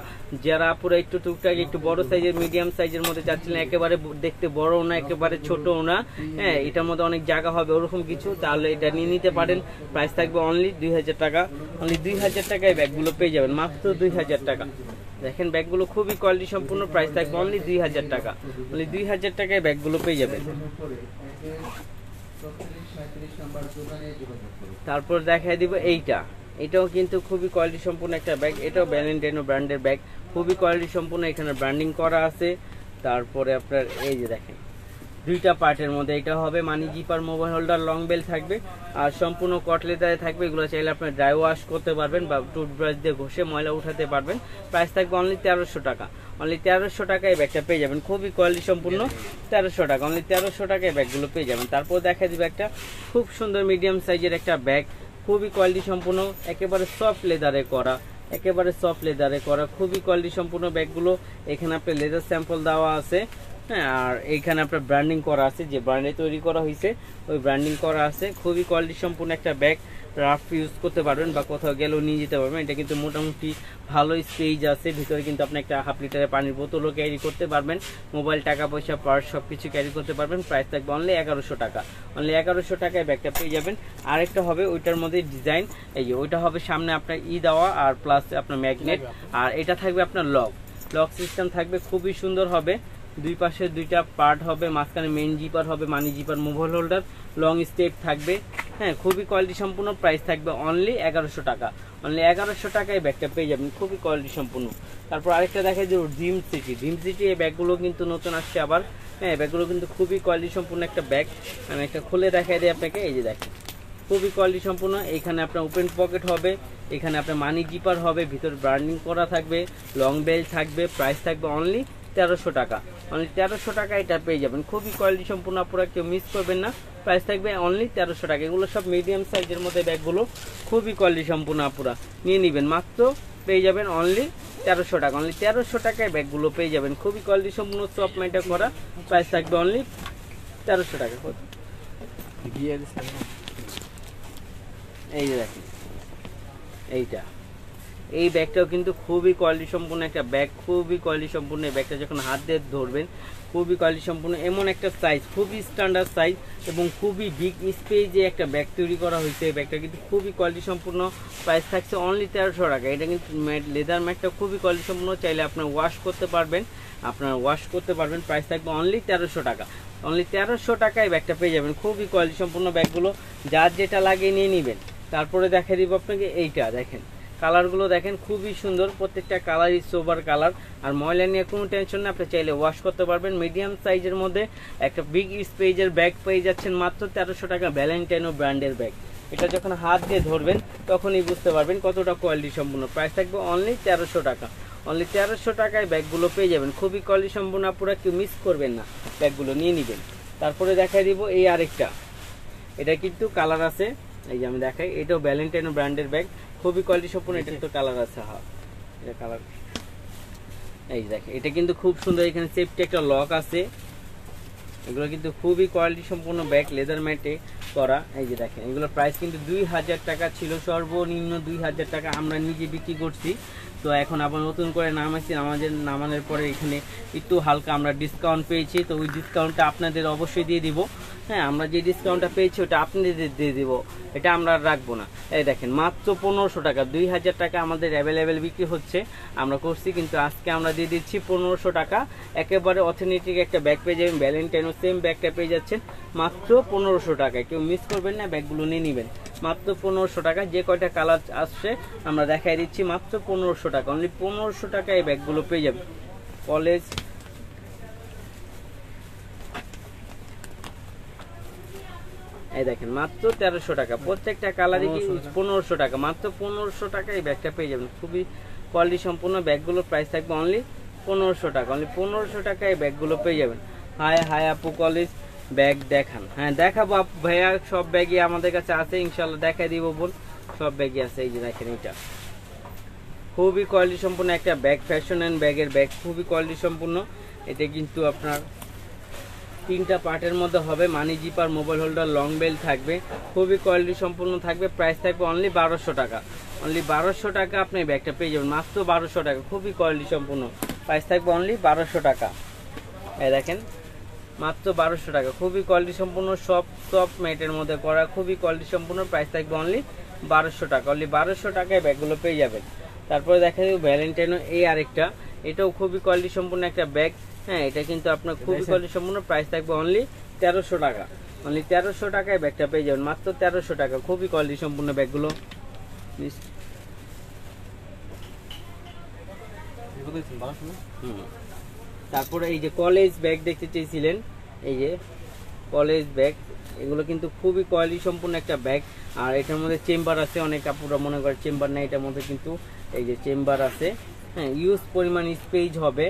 Speaker 1: যারা পুরো একটু টুকটাক একটু বড় সাইজের, মিডিয়াম সাইজের মধ্যে চাচ্ছিলেন, একেবারে দেখতে বড়ও না একেবারে ছোটও না, হ্যাঁ এটার মধ্যে অনেক জায়গা হবে ওরকম কিছু, তাহলে এটা নিয়ে নিতে পারেন। প্রাইস থাকবে অনলি 2000 টাকা, অনলি 2000 টাকায় ব্যাগগুলো পেয়ে যাবেন, মাত্র 2000 টাকা। দেখেন ব্যাগগুলো খুবই কোয়ালিটি সম্পূর্ণ, প্রাইস থাকবে অনলি 2000 টাকা, অনলি 2000 টাকায় ব্যাগগুলো পেয়ে যাবেন। তারপর দেখাই দিব এটাও কিন্তু খুবই কোয়ালিটি সম্পূর্ণ একটা ব্যাগ, এটাও ভ্যালেন্টাইনো ব্র্যান্ডের ব্যাগ, খুবই কোয়ালিটি সম্পূর্ণ, এখানে ব্র্যান্ডিং করা আছে। তারপরে আপনার এই যে দেখেন দুইটা পার্টের মধ্যে এটা হবে, money zipper mobile holder, long belt থাকবে আর সম্পূর্ণ কট লেদারে থাকবে। এগুলো চাইলে আপনি ড্রাই ওয়াশ করতে পারবেন বা টুথব্রাশ দিয়ে ঘষে ময়লা উঠাতে পারবেন। প্রাইস থাকবে অনলি 1300 টাকা, অনলি 1300 টাকায় ব্যাগটা পেয়ে যাবেন, খুবই কোয়ালিটি সম্পূর্ণ, 1300 টাকা, অনলি 1300 টাকায় ব্যাগগুলো পেয়ে যাবেন। তারপর দেখা দিবে একটা খুব সুন্দর মিডিয়াম সাইজের একটা ব্যাগ, খুবই কোয়ালিটি সম্পূর্ণ, একেবারে সফট লেদারে করা, খুবই কোয়ালিটি সম্পূর্ণ ব্যাগগুলো। এখানে আপনার লেদার স্যাম্পল দেওয়া আছে, হ্যাঁ আর এইখানে আপনার ব্র্যান্ডিং করা আছে, যে ব্র্যান্ডে তৈরি করা হয়েছে ওই ব্র্যান্ডিং করা আছে। খুবই কোয়ালিটি সম্পূর্ণ একটা ব্যাগ, রাফ ইউজ করতে পারবেন বা কোথাও গেলেও নিয়ে যেতে পারবেন। এটা কিন্তু মোটামুটি ভালো স্পেস আছে, ভিতরে কিন্তু আপনি একটা হাফ লিটারের পানির বোতলও ক্যারি করতে পারবেন, মোবাইল, টাকা পয়সা, পার্স সব কিছু ক্যারি করতে পারবেন। প্রাইস থাকবে অনলি 1100 টাকা, অনলি 1100 টাকায় ব্যাগটা পেয়ে যাবেন। আরেকটা হবে ওইটার মধ্যে ডিজাইন, এই যে ওইটা হবে সামনে আপনার দেওয়া আর প্লাস আপনার ম্যাগনেট, আর এটা থাকবে আপনার লক সিস্টেম থাকবে, খুবই সুন্দর হবে। দুই পাশে দুইটা পার্ট হবে, মাঝখানে মেইন জিপার হবে, money zipper mobile holder, long step থাকবে, হ্যাঁ খুবই কোয়ালিটি সম্পূর্ণ। প্রাইস থাকবে অনলি 1100 টাকা, অনলি 1100 টাকায় ব্যাগটা পেয়ে যাবেন, খুবই কোয়ালিটি সম্পূর্ণ। তারপর আরেকটা দেখাই যে ড্রিম সিটি, এই ব্যাগগুলো কিন্তু নতুন আসছে আবার, হ্যাঁ ব্যাগগুলো কিন্তু খুবই কোয়ালিটি সম্পূর্ণ একটা ব্যাগ। আমি একটা খুলে দেখাই দিই আপনাকে, এই যে দেখেন খুবই কোয়ালিটি সম্পূর্ণ। এইখানে আপনার ওপেন পকেট হবে, এখানে আপনার মানি জিপার হবে, ভিতরে ব্র্যান্ডিং করা থাকবে, লং বেল থাকবে। প্রাইস থাকবে অনলি 1300 টাকা, অনলি 1300 টাকা এটা পেয়ে যাবেন, খুবই কোয়ালিটি সম্পূর্ণ, আপনারা কেউ মিস করবেন না। প্রাইস থাকবে অনলি 1300 টাকা। এগুলো সব মিডিয়াম সাইজের মধ্যে ব্যাগগুলো, খুবই কোয়ালিটি সম্পূর্ণ, আপনারা নিয়ে নেবেন, মাত্র পেয়ে যাবেন অনলি 1300 টাকা, অনলি 1300 টাকায় ব্যাগগুলো পেয়ে যাবেন, খুবই কোয়ালিটি সম্পূর্ণ, সফট মেটা করা। প্রাইস থাকবে অনলি 1300 টাকা। এই যে দেখেন এই ব্যাগটাও কিন্তু খুবই কোয়ালিটি সম্পূর্ণ একটা ব্যাগ, খুবই কোয়ালিটি সম্পূর্ণ। এই ব্যাগটা যখন হাত দিয়ে ধরবেন খুবই কোয়ালিটি সম্পূর্ণ, এমন একটা সাইজ, খুবই স্ট্যান্ডার্ড সাইজ এবং খুবই বিগ স্পেসে একটা ব্যাগ তৈরি করা হয়েছে। এই ব্যাগটা কিন্তু খুবই কোয়ালিটি সম্পূর্ণ। প্রাইস থাকছে অনলি 1300 টাকা। এটা কিন্তু লেদার ম্যাটটা খুবই কোয়ালিটি সম্পূর্ণ, চাইলে আপনার ওয়াশ করতে পারবেন, প্রাইস থাকবে অনলি 1300 টাকা, অনলি 1300 টাকায় ব্যাগটা পেয়ে যাবেন, খুবই কোয়ালিটি সম্পূর্ণ ব্যাগগুলো, যার যেটা লাগে নিয়ে নেবেন। তারপরে দেখাই দিব আপনাকে এইটা, দেখেন কালারগুলো দেখেন খুবই সুন্দর, প্রত্যেকটা কালারই সোবার কালার, আর ময়লা নিয়ে কোনো টেনশন নেই, আপনি চাইলে ওয়াশ করতে পারবেন। মিডিয়াম সাইজের মধ্যে একটা বিগ স্পেজের ব্যাগ পেয়ে যাচ্ছেন মাত্র 1300 টাকা, ভ্যালেন্টাইনো ব্র্যান্ডের ব্যাগ। এটা যখন হাত দিয়ে ধরবেন তখনই বুঝতে পারবেন কতটা কোয়ালিটি সম্পূর্ণ। প্রাইস থাকবে অনলি 1300 টাকা, অনলি 1300 টাকায় ব্যাগগুলো পেয়ে যাবেন, খুবই কোয়ালিটি সম্পূর্ণ, আপনারা কেউ মিস করবেন না, ব্যাগগুলো নিয়ে নেবেন। তারপরে দেখাই দিব এই আরেকটা, এটা কিন্তু কালার আছে, এই যে আমি দেখাই, এটাও ভ্যালেন্টাইনো ব্র্যান্ডের ব্যাগ, খুবই কোয়ালিটি সম্পূর্ণ। এটা তো কালার আছে, হ্যাঁ এটা কালার, এই যে দেখেন এটা কিন্তু খুব সুন্দর, এখানে সেফটি একটা লক আছে। এগুলো কিন্তু খুবই কোয়ালিটি সম্পূর্ণ ব্যাগ, লেদার ম্যাটে করা। এই যে দেখেন এগুলোর প্রাইস কিন্তু 2000 টাকা ছিল, সর্বনিম্ন 2000 টাকা আমরা নিজে বিক্রি করছি। তো এখন আবার নতুন করে নামাইছি, আমাদের নামানোর পরে এখানে একটু হালকা আমরা ডিসকাউন্ট পেয়েছি, তো ওই ডিসকাউন্টটা আপনাদের অবশ্যই দিয়ে দিব। হ্যাঁ আমরা যে ডিসকাউন্টটা পেয়েছি ওটা আপনাদের দিয়ে দিব, এটা আমরা রাখবো না। এই দেখেন মাত্র 1500 টাকা, 2000 টাকা আমাদের অ্যাভেলেবেল বিক্রি হচ্ছে, আমরা করছি, কিন্তু আজকে আমরা দিয়ে দিচ্ছি 1500 টাকা। একেবারে অথেন্টিক একটা ব্যাগ পেয়ে যাবেন, ভ্যালেন্টাইনো সেম ব্যাগটা পেয়ে যাচ্ছেন মাত্র 1500 টাকায়। কেউ মিস করবেন না, ব্যাগগুলো নিয়ে নেবেন মাত্র 1500 টাকা। যে কয়টা কালার আসছে আমরা দেখাই দিচ্ছি, মাত্র 1500 টাকা, অনলি 1500 টাকায় এই ব্যাগগুলো পেয়ে যাবেন। কলেজ এই দেখেন মাত্র 1300 টাকা, প্রত্যেকটা কালারই কি 1500 টাকা, মাত্র 1500 টাকা এই ব্যাগটা পেয়ে যাবেন। খুবই কোয়ালিটি সম্পূর্ণ ব্যাগগুলোর প্রাইস থাকবে অনলি 1500 টাকা, অনলি 1500 টাকা এই ব্যাগগুলো পেয়ে যাবেন। হাই হাই আপু কলেজ ব্যাগ দেখান। হ্যাঁ দেখাবো আপু, ভাইয়া সব ব্যাগই আমাদের কাছে আছে, ইনশাল্লাহ দেখাই দিব বোন, সব ব্যাগই আছে। এই যে দেখেন এটা খুবই কোয়ালিটি সম্পূর্ণ একটা ব্যাগ, ফ্যাশন অ্যান্ড ব্যাগের ব্যাগ, খুবই কোয়ালিটি সম্পূর্ণ। এটা কিন্তু আপনার 3টা পার্টের মধ্যে হবে, money zipper, mobile holder, long belt থাকবে, খুবই কোয়ালিটি সম্পূর্ণ থাকবে। প্রাইস থাকবে অনলি 1200 টাকা, অনলি 1200 টাকা আপনি ব্যাগটা পেয়ে যাবেন, মাত্র 1200 টাকা, খুবই কোয়ালিটি সম্পূর্ণ। প্রাইস থাকবে অনলি 1200 টাকা। এই দেখেন মাত্র 1200 টাকা, খুবই কোয়ালিটি সম্পূর্ণ, সব ম্যাটের মধ্যে করা, খুবই কোয়ালিটি সম্পূর্ণ। প্রাইস থাকবে অনলি 1200 টাকা, অনলি 1200 টাকায় ব্যাগগুলো পেয়ে যাবেন। তারপরে দেখা যাবে ভ্যালেন্টাইনো এই আরেকটা, এটাও খুবই কোয়ালিটি সম্পূর্ণ একটা ব্যাগ। হ্যাঁ এটা কিন্তু আপনার খুবই কোয়ালিটি সম্পূর্ণ, প্রাইস থাকবে অনলি 1300 টাকা, অনলি 1300 টাকায় ব্যাগটা পেয়ে যাবেন, মাত্র 1300 টাকা, খুবই কোয়ালিটি সম্পূর্ণ ব্যাগগুলো। তারপরে এই যে কলেজ ব্যাগ দেখতে চেয়েছিলেন, এই যে কলেজ ব্যাগ, এগুলো কিন্তু খুবই কোয়ালিটি সম্পূর্ণ একটা ব্যাগ। আর এটার মধ্যে চেম্বার আছে, অনেক কাপড়রা মনে করে চেম্বার নেই, এটার মধ্যে কিন্তু এই যে চেম্বার আছে। হ্যাঁ ইউজ পরিমাণ স্পেস হবে,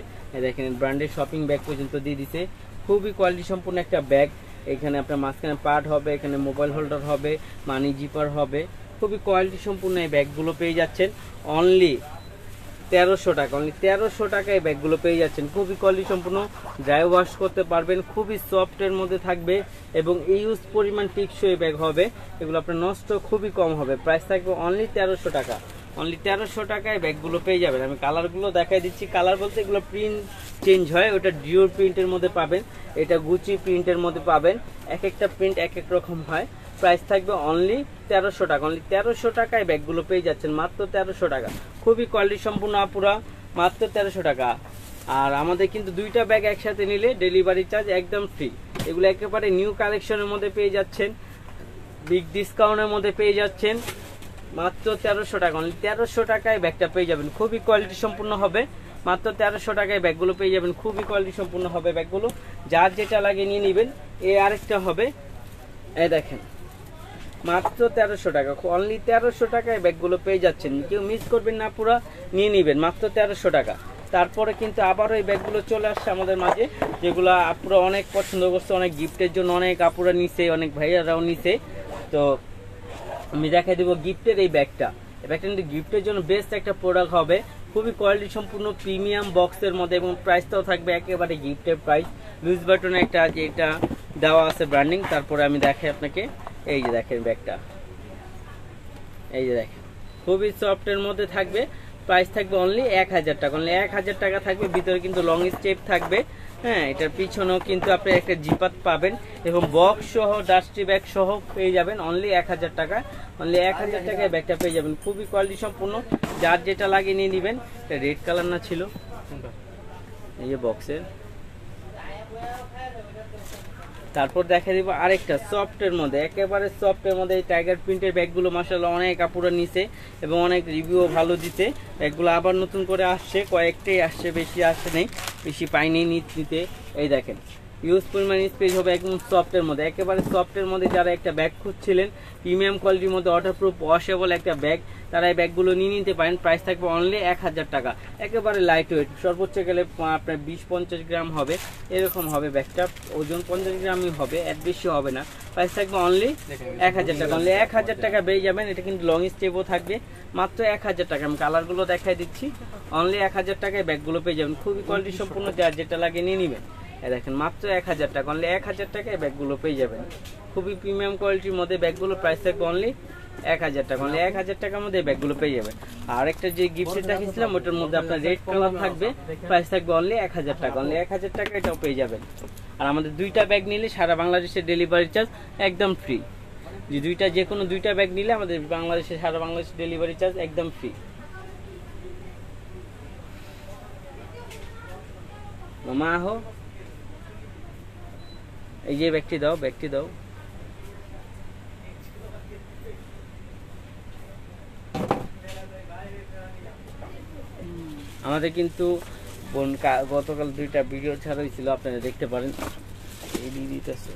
Speaker 1: দেখেন ব্র্যান্ডের শপিং ব্যাগ পর্যন্ত দিয়ে দিছে, খুবই কোয়ালিটি সম্পূর্ণ একটা ব্যাগ। এখানে আপনার মাঝখানে পার্ট হবে, এখানে মোবাইল হোল্ডার হবে, মানি জিপার হবে, খুবই কোয়ালিটি সম্পূর্ণ এই ব্যাগগুলো পেয়ে যাচ্ছেন অনলি 1300 টাকা, অনলি 1300 টাকায় ব্যাগগুলো পেয়ে যাচ্ছেন, খুবই কোয়ালিটি সম্পূর্ণ, ড্রাই ওয়াশ করতে পারবেন, খুবই সফটের মধ্যে থাকবে এবং ইউজ পরিমাণ টিকসই ব্যাগ হবে, এগুলো আপনার নষ্ট খুবই কম হবে। প্রাইস থাকবে অনলি 1300 টাকা, অনলি 1300 টাকায় ব্যাগগুলো পেয়ে যাবেন। আমি কালারগুলো দেখাই দিচ্ছি, কালার বলতে এগুলো প্রিন্ট চেঞ্জ হয়, ওটা ডিওর প্রিন্টের মধ্যে পাবেন, এটা গুচি প্রিন্টের মধ্যে পাবেন, এক একটা প্রিন্ট এক এক রকম হয়। প্রাইস থাকবে অনলি 1300 টাকা, অনলি 1300 টাকায় ব্যাগগুলো পেয়ে যাচ্ছেন, মাত্র 1300 টাকা, খুবই কোয়ালিটি সম্পূর্ণ আপুরা, মাত্র 1300 টাকা। আর আমাদের কিন্তু 2টা ব্যাগ একসাথে নিলে ডেলিভারি চার্জ একদম ফ্রি। এগুলো একেবারে নিউ কালেকশনের মধ্যে পেয়ে যাচ্ছেন, বিগ ডিসকাউন্টের মধ্যে পেয়ে যাচ্ছেন, মাত্র 1300 টাকা, অনলি 1300 টাকায় ব্যাগটা পেয়ে যাবেন, খুবই কোয়ালিটি সম্পূর্ণ হবে, মাত্র 1300 টাকায় ব্যাগগুলো পেয়ে যাবেন, খুবই কোয়ালিটি সম্পূর্ণ হবে ব্যাগগুলো, যার যেটা লাগে নিয়ে নেবেন। আরেকটা হবে, এই দেখেন মাত্র 1300 টাকা, অনলি 1300 টাকায় ব্যাগগুলো পেয়ে যাচ্ছেন, কেউ মিস করবেন না, পুরো নিয়ে নেবেন, মাত্র 1300 টাকা। তারপরে কিন্তু আবারও এই ব্যাগগুলো চলে আসছে আমাদের মাঝে, যেগুলো আপুরা অনেক পছন্দ করছে, অনেক গিফটের জন্য অনেক আপুরা নিছে, অনেক ভাইয়ারাও নিছে। তো আমি দেখাই দেবো গিফটের এই ব্যাগটা, কিন্তু গিফটের জন্য বেস্ট একটা প্রোডাক্ট হবে, খুবই কোয়ালিটি সম্পূর্ণ প্রিমিয়াম বক্সের মধ্যে এবং প্রাইসটাও থাকবে একেবারে গিফটের প্রাইস। লুজ বাটনে একটা যেটা দেওয়া আছে ব্র্যান্ডিং। তারপরে আমি দেখাই আপনাকে, এই যে দেখেন ব্যাগটা, এই যে দেখেন খুবই সফটের মধ্যে থাকবে, প্রাইস থাকবে অনলি 1000 টাকা, অনলি 1000 টাকা থাকবে। ভিতরে কিন্তু লং স্টেপ থাকবে, হ্যাঁ এটার পিছনেও কিন্তু আপনি একটা জিপাত পাবেন এবং বক্স সহ ডাস্টি ব্যাগ সহ পেয়ে যাবেন অনলি 1000 টাকা, অনলি 1000 টাকায় ব্যাগটা পেয়ে যাবেন, খুবই কোয়ালিটি সম্পূর্ণ, যার যেটা লাগে নিয়ে নেবেন। এটা রেড কালার না ছিল, এই যে বক্সের। তারপর দেখা দিব আরেকটা সফটের মধ্যে, একেবারে সফটের মধ্যে এই টাইগার প্রিন্টের ব্যাগগুলো মাশাআল্লাহ অনেক কাপড় নিছে এবং অনেক রিভিউ ভালো দিতে। ব্যাগগুলো আবার নতুন করে আসছে, কয়েকটাই আসছে, বেশি আসছে নেই, বেশি পাইনি নিতে। এই দেখেন ইউজ পরিমাণ স্পেস হবে একদম সফটের মধ্যে, একেবারে সফটের মধ্যে। যারা একটা ব্যাগ খুঁজছিলেন প্রিমিয়াম কোয়ালিটির মধ্যে ওয়াটারপ্রুফ ওয়াশেবল একটা ব্যাগ, তারা এই ব্যাগগুলো নিয়ে নিতে পারেন। প্রাইস থাকবে অনলি 1000 টাকা, একেবারে লাইট ওয়েট, সর্বোচ্চ গেলে আপনার 20-50 গ্রাম হবে, এরকম হবে ব্যাগটা, ওজন 50 গ্রামই হবে, এর বেশি হবে না। প্রাইস থাকবে অনলি 1000 টাকা, অনলি 1000 টাকা পেয়ে যাবেন। এটা কিন্তু লং স্টেপও থাকবে, মাত্র 1000 টাকা। আমি কালারগুলো দেখাই দিচ্ছি, অনলি 1000 টাকায় ব্যাগগুলো পেয়ে যাবেন, খুবই কোয়ালিটি সম্পূর্ণ, যার যেটা লাগে নিয়ে নেবেন। দেখেন মাত্র 1000 টাকা, অনলি 1000 টাকায় ব্যাগগুলো পেয়ে যাবেন, খুবই প্রিমিয়াম কোয়ালিটির মধ্যে ব্যাগগুলো। প্রাইস থাকবে অনলি 1000 টাকা, অনলি 1000 টাকার মধ্যে ব্যাগগুলো পেয়ে যাবেন। আর একটা যে গিফট দেখিয়েছিলাম ওটার মধ্যে আপনার রেড কালার থাকবে, প্রাইস থাকবে অনলি 1000 টাকা, অনলি 1000 টাকা এটাও পেয়ে যাবেন। আর আমাদের 2টা ব্যাগ নিলে সারা বাংলাদেশের ডেলিভারি চার্জ একদম ফ্রি। যে কোনো 2টা ব্যাগ নিলে আমাদের সারা বাংলাদেশের ডেলিভারি চার্জ একদম ফ্রি। মামা আহো, এই যে ব্যাগটি দাও, ব্যাগটি দাও। আমাদের কিন্তু গতকাল 2টা ভিডিও ছাড়া হয়েছিল, আপনারা দেখতে পারেন। এই দিতেছে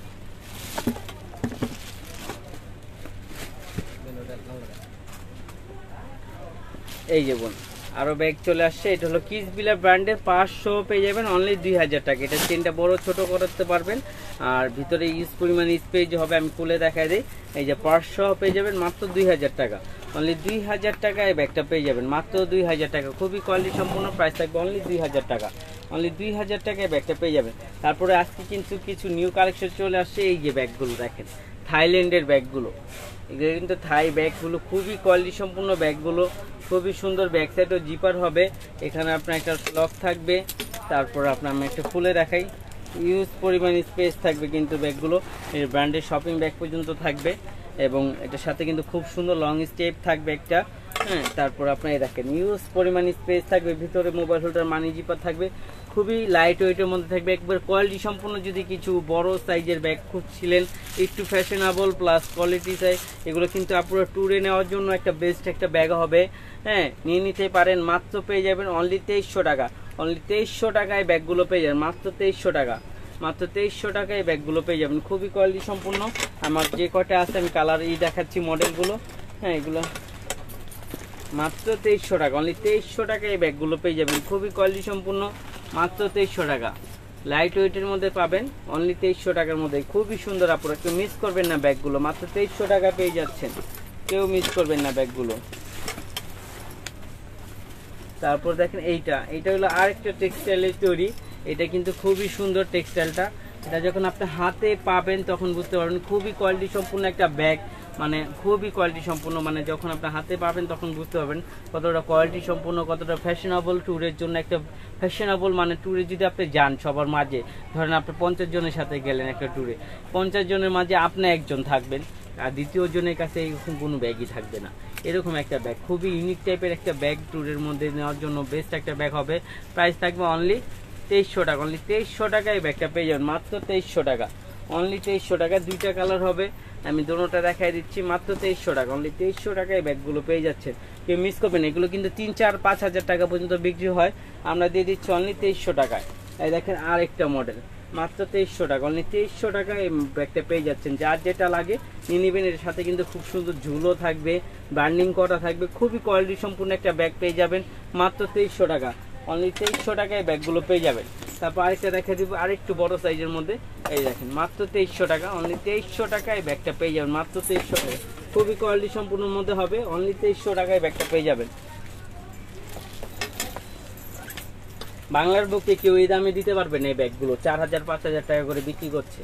Speaker 1: এই যে বোন আরো ব্যাগ চলে আসছে, এটা হলো কিডসভিলা ব্র্যান্ডের 500 পেয়ে যাবেন অনলি 2000 টাকা। এটা চেনটা বড় ছোট করতে পারবেন, আর ভিতরে ইউজ পরিমাণ স্পেস হবে, আমি খুলে দেখাই দিই। এই যে 500 পেয়ে যাবেন মাত্র 2000 টাকা, অনলি 2000 টাকা এই ব্যাগটা পেয়ে যাবেন মাত্র 2000 টাকা। খুবই কোয়ালিটি সম্পূর্ণ, প্রাইস থাকবে অনলি 2000 টাকা, অনলি 2000 টাকায় ব্যাগটা পেয়ে যাবেন। তারপরে আজকে কিন্তু কিছু নিউ কালেকশন চলে আসছে, এই যে ব্যাগগুলো দেখেন, থাইল্যান্ডের ব্যাগগুলো, এগুলো কিন্তু থাই ব্যাগগুলো, খুবই কোয়ালিটি সম্পূর্ণ ব্যাগগুলো, খুবই সুন্দর। ব্যাক সাইডও জিপার হবে, এখানে আপনার একটা লক থাকবে। তারপর আপনার আমি একটা খুলে দেখাই, ইউজ পরিমাণ স্পেস থাকবে কিন্তু ব্যাগগুলো, এর ব্র্যান্ডের শপিং ব্যাগ পর্যন্ত থাকবে, এবং এটার সাথে কিন্তু খুব সুন্দর লং স্টেপ থাকবে একটা। হ্যাঁ, তারপর আপনার দেখেন ইউজ পরিমাণ স্পেস থাকবে, ভিতরে মোবাইল হোল্ডার মানি জিপার থাকবে, খুবই লাইট ওয়েটের মধ্যে থাকবে, একবার কোয়ালিটি সম্পূর্ণ। যদি কিছু বড় সাইজের ব্যাগ খুঁজছিলেন, একটু ফ্যাশনেবল প্লাস কোয়ালিটি চাই, এগুলো কিন্তু আপনারা ট্যুরে নেওয়ার জন্য একটা বেস্ট একটা ব্যাগ হবে। হ্যাঁ, নিয়ে নিতে পারেন, মাত্র পেয়ে যাবেন অনলি 2300 টাকা, অনলি 2300 টাকায় ব্যাগগুলো পেয়ে যাবেন, মাত্র 2300 টাকা, মাত্র 2300 টাকায় ব্যাগগুলো পেয়ে যাবেন, খুবই কোয়ালিটি সম্পূর্ণ। আমার যে কটা আছে আমি কালার দেখাচ্ছি মডেলগুলো। হ্যাঁ, এগুলো মাত্র 2300 টাকা, অনলি 2300 টাকায় এই ব্যাগগুলো পেয়ে যাবেন, খুবই কোয়ালিটি সম্পূর্ণ, মাত্র 2300 টাকা। লাইট ওয়েটের মধ্যে পাবেন অনলি 2300 টাকার মধ্যে, খুবই সুন্দর। আপনারা কেউ মিস করবেন না ব্যাগগুলো, মাত্র 2300 টাকা পেয়ে যাচ্ছেন, কেউ মিস করবেন না ব্যাগগুলো। তারপর দেখেন এইটা হলো আরেকটা টেক্সটাইলের তৈরি, এটা কিন্তু খুবই সুন্দর টেক্সটাইলটা। এটা যখন আপনি হাতে পাবেন তখন বুঝতে পারবেন খুবই কোয়ালিটি সম্পূর্ণ একটা ব্যাগ, মানে খুবই কোয়ালিটি সম্পূর্ণ, মানে যখন আপনি হাতে পাবেন তখন বুঝতে পারবেন কতটা কোয়ালিটি সম্পূর্ণ, কতটা ফ্যাশনেবল। ট্যুরের জন্য একটা ফ্যাশনেবল, মানে ট্যুরে যদি আপনি যান সবার মাঝে, ধরেন আপনি 50 জনের সাথে গেলেন একটা ট্যুরে, 50 জনের মাঝে আপনি একজন থাকবেন, আর দ্বিতীয় জনের কাছে এরকম কোনো ব্যাগই থাকবে না, এরকম একটা ব্যাগ, খুবই ইউনিক টাইপের একটা ব্যাগ, ট্যুরের মধ্যে নেওয়ার জন্য বেস্ট একটা ব্যাগ হবে। প্রাইস থাকবে অনলি 2300 টাকা, অনলি 2300 টাকায় এই ব্যাগটা পেয়ে যাবেন, মাত্র 2300 টাকা, অনলি 2300 টাকা। দুইটা কালার হবে, আমি দোনোটা দেখাই দিচ্ছি, মাত্র 2300 টাকা, অনলি 2300 টাকায় ব্যাগগুলো পেয়ে যাচ্ছেন, কেউ মিস করবেন। এগুলো কিন্তু 3, 4, 5 হাজার টাকা পর্যন্ত বিক্রি হয়, আমরা দিয়ে দিচ্ছি অনলি 2300 টাকায়। এই দেখেন আর একটা মডেল, মাত্র 2300 টাকা, অনলি 2300 টাকায় এই ব্যাগটা পেয়ে যাচ্ছেন। যার যেটা লাগে নিয়ে নেবেন। এর সাথে কিন্তু খুব সুন্দর ঝুলো থাকবে, বার্নিং করা থাকবে, খুবই কোয়ালিটি সম্পূর্ণ একটা ব্যাগ পেয়ে যাবেন, মাত্র 2300 টাকা, অনলি 2300 টাকায় ব্যাগগুলো পেয়ে যাবেন। তারপর আরেকটা দেখা দিব, আরেকটু বড় সাইজের মধ্যে, এই দেখেন মাত্র 2300 টাকা, অনলি 2300 টাকায় ব্যাগটা পেয়ে যাবেন, মাত্র 2300 টাকা, খুবই কোয়ালিটি সম্পূর্ণ মধ্যে হবে, অনলি 2300 টাকায় ব্যাগটা পেয়ে যাবেন। বাংলার বুকে কেউ এই দামে দিতে পারবে না, এই ব্যাগগুলো 4000, 5000 টাকা করে বিক্রি করছে,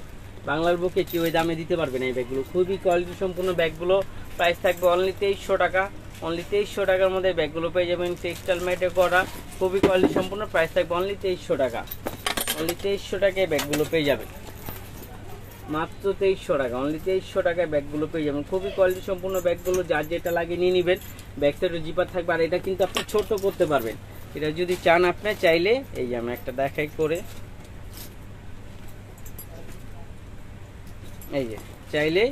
Speaker 1: বাংলার বুকে কেউ এই দামে দিতে পারবে না এই ব্যাগগুলো, খুবই কোয়ালিটি সম্পূর্ণ ব্যাগগুলো। প্রাইস থাকবে অনলি 2300 টাকা, অনলি 2300 টাকার মধ্যে ব্যাগগুলো পেয়ে যাবেন, টেক্সটাইল ম্যাটে করা, খুবই কোয়ালিটি সম্পূর্ণ। প্রাইস থাকবে অনলি 2300 টাকা, অনলি 2300 টাকায় ব্যাগগুলো পেয়ে যাবেন, মাত্র 2300 টাকা, অনলি 2300 টাকায় ব্যাগগুলো পেয়ে যাবেন, খুবই কোয়ালিটি সম্পূর্ণ ব্যাগগুলো। যার যেটা লাগে নিয়ে নেবেন, ব্যাগ সাইডে জিপার থাকবে, আর এটা কিন্তু আপনি ছোট করতে পারবেন, এটা যদি চান আপনি চাইলে, এই যে আমি একটা দেখাই করে, এই যে চাইলে,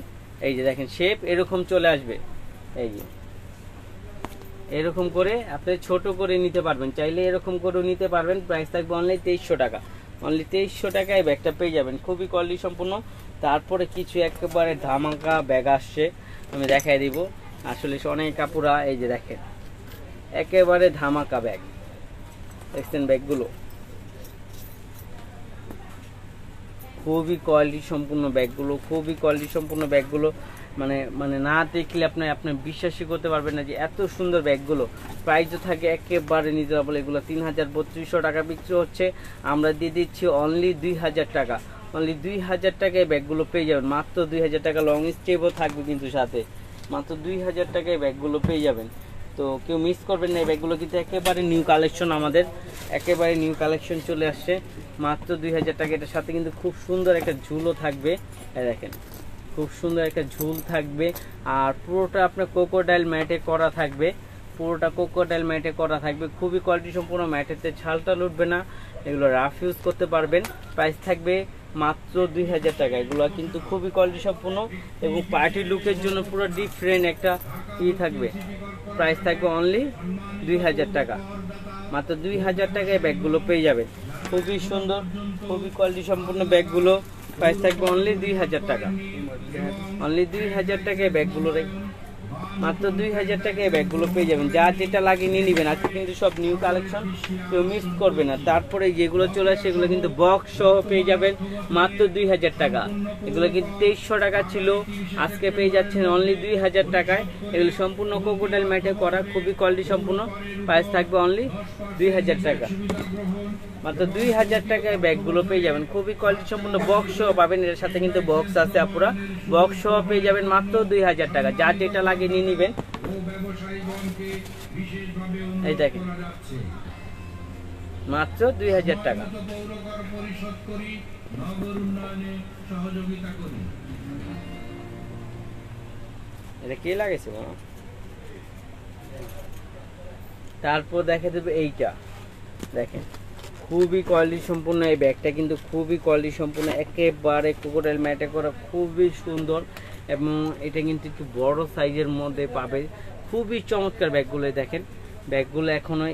Speaker 1: এই যে দেখেন শেপ এরকম চলে আসবে, এই যে এরকম করে আপনি ছোট করে নিতে পারবেন, চাইলে এরকম করে নিতে পারবেন। প্রাইস থাকবে অনলি 2300 টাকা, অনলি 2300 টাকায় ব্যাগটা পেয়ে যাবেন, খুবই কোয়ালিটি সম্পূর্ণ। তারপরে কিছু একেবারে ধামাকা ব্যাগ আসছে, আমি দেখাই দিব, আসলে অনেক কাপুরা, এই যে দেখেন একেবারে ধামাকা ব্যাগ, দেখছেন ব্যাগগুলো খুবই কোয়ালিটি সম্পূর্ণ ব্যাগগুলো, খুবই কোয়ালিটি সম্পূর্ণ ব্যাগগুলো, মানে না দেখলে আপনি বিশ্বাসই করতে পারবেন না যে এত সুন্দর ব্যাগগুলো। প্রাইসও থাকে একেবারে রিজনেবল, এগুলো 3200 টাকা বিক্রি হচ্ছে, আমরা দিয়ে দিচ্ছি অনলি 2000 টাকা, অনলি 2000 টাকায় ব্যাগগুলো পেয়ে যাবেন, মাত্র 2000 টাকা। লং স্টেপও থাকবে কিন্তু সাথে, মাত্র 2000 টাকায় ব্যাগগুলো পেয়ে যাবেন, তো কেউ মিস করবেন না। এই ব্যাগগুলো কিন্তু একেবারে নিউ কালেকশন, আমাদের একেবারে নিউ কালেকশন চলে আসছে, মাত্র 2000 টাকা। এটার সাথে কিন্তু খুব সুন্দর একটা ঝুলও থাকবে, দেখেন খুব সুন্দর একটা ঝুল থাকবে, আর পুরোটা আপনার কোকোডাইল ম্যাটে করা থাকবে, পুরোটা কোকোডাইল ম্যাটে করা থাকবে, খুবই কোয়ালিটি সম্পূর্ণ, ম্যাটেতে ছালটা উঠবে না, এগুলো রাফ ইউজ করতে পারবেন। প্রাইস থাকবে মাত্র 2000 টাকা, এগুলো কিন্তু খুবই কোয়ালিটি সম্পূর্ণ এবং পার্টি লুকের জন্য পুরো ডিফারেন্ট একটা থাকবে। প্রাইস থাকবে অনলি 2000 টাকা, মাত্র 2000 টাকায় ব্যাগগুলো পেয়ে যাবেন, খুবই সুন্দর, খুবই কোয়ালিটি সম্পূর্ণ ব্যাগগুলো। প্রাইস থাকবে অনলি 2000 টাকা, অনলি 2000 টাকায় ব্যাগগুলো মাত্র 2000 টাকায় ব্যাগগুলো পেয়ে যাবেন। যা যেটা লাগে নিয়ে নেবেন। আজকে কিন্তু সব নিউ কালেকশন, কেউ মিস করবে না। তারপরে যেগুলো চলে আসে সেগুলো কিন্তু বক্স সহ পেয়ে যাবেন মাত্র 2000 টাকা। এগুলো কিন্তু 2300 টাকা ছিল, আজকে পেয়ে যাচ্ছেন অনলি 2000 টাকায়। এগুলো সম্পূর্ণ ক্রোকোডাইল ম্যাটে করা, খুবই কোয়ালিটি সম্পূর্ণ। প্রাইস থাকবে অনলি 2000 টাকা। মাত্র 2000 টাকায় ব্যাগগুলো পেয়ে যাবেন, খুবই কোয়ালিটি সম্পূর্ণ। বক্স সহ পাবেন, এর সাথে কিন্তু বক্স আছে আপুরা। বক্স সহ পেয়ে যাবেন মাত্র 2000 টাকা। যা যেটা লাগে নিয়ে নেবেন। এই দেখেন মাত্র 2000 টাকা। এটা কে লাগাইছে? তারপর দেখে দেবে এইটা, দেখেন খুবই কোয়ালিটি সম্পূর্ণ। এই ব্যাগটা কিন্তু খুবই কোয়ালিটি সম্পূর্ণ, একেবারে ক্রোকোডাইল ম্যাটে করা, খুবই সুন্দর। এবং এটা কিন্তু একটু বড় সাইজের মধ্যে পাবে, খুবই চমৎকার ব্যাগগুলো। দেখেন ব্যাগগুলো এখনো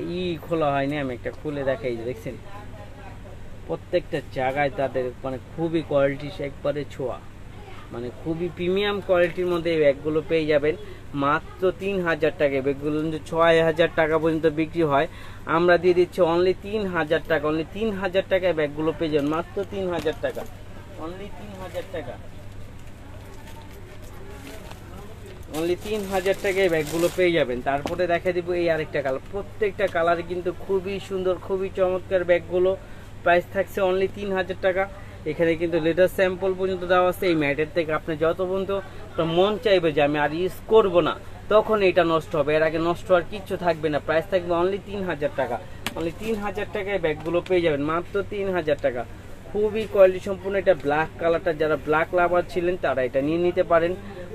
Speaker 1: খোলা হয়নি, আমি একটা খুলে দেখাই। দেখছেন প্রত্যেকটা জায়গায় তাদের মানে খুবই কোয়ালিটি একবারে ছোঁয়া, মানে খুবই প্রিমিয়াম কোয়ালিটির মধ্যে এই ব্যাগগুলো পেয়ে যাবেন মাত্র 3000 টাকায়। ব্যাগগুলো কিন্তু 6000 টাকা পর্যন্ত বিক্রি হয়, আমরা দিয়ে দিচ্ছি অনলি 3000 টাকা। অনলি 3000 টাকায় ব্যাগগুলো পেয়ে যাবেন, মাত্র 3000 টাকা, অনলি 3000 টাকা। অনলি 3000 টাকায় ব্যাগগুলো পেয়ে যাবেন। তারপরে দেখা দিব এই আরেকটা কালার, প্রত্যেকটা কালারে কিন্তু খুবই সুন্দর, খুবই চমৎকার ব্যাগগুলো। প্রাইস থাকছে অনলি 3000 টাকা। এখানে কিন্তু লেটার স্যাম্পল পর্যন্ত দেওয়া আছে। এই ম্যাটের থেকে আপনি যত পর্যন্ত মন চাইবে যে আমি আর ইউজ করবো না, তখন এটা নষ্ট হবে, এর আগে নষ্ট হওয়ার কিচ্ছু থাকবে না। প্রাইস থাকবে অনলি 3000 টাকা। অনলি 3000 টাকায় ব্যাগগুলো পেয়ে যাবেন, মাত্র 3000 টাকা। খুবই কোয়ালিটি সম্পূর্ণ। এটা ব্ল্যাক কালারটা, যারা ব্ল্যাক লাভার ছিলেন তারা এটা নিয়ে নিতে পারেন।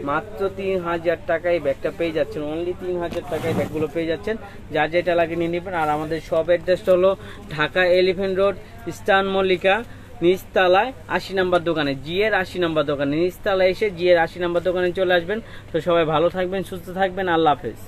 Speaker 1: মাত্র 3000 টাকায় ব্যাগটা পেয়ে যাচ্ছেন, অনলি 3000 টাকায় ব্যাগগুলো পেয়ে যাচ্ছেন। যা যেটা লাগে নিয়ে নেবেন। আর আমাদের সব অ্যাড্রেসটা হলো Dhaka elephant road, eastern Mallika, নিচতলায় 80 নম্বর দোকানে, জিএর 80 নম্বর দোকানে। নিচতলায় এসে জিএর 80 নম্বর দোকানে চলে আসবেন। তো সবাই ভালো থাকবেন, সুস্থ থাকবেন, আল্লাহ হাফেজ।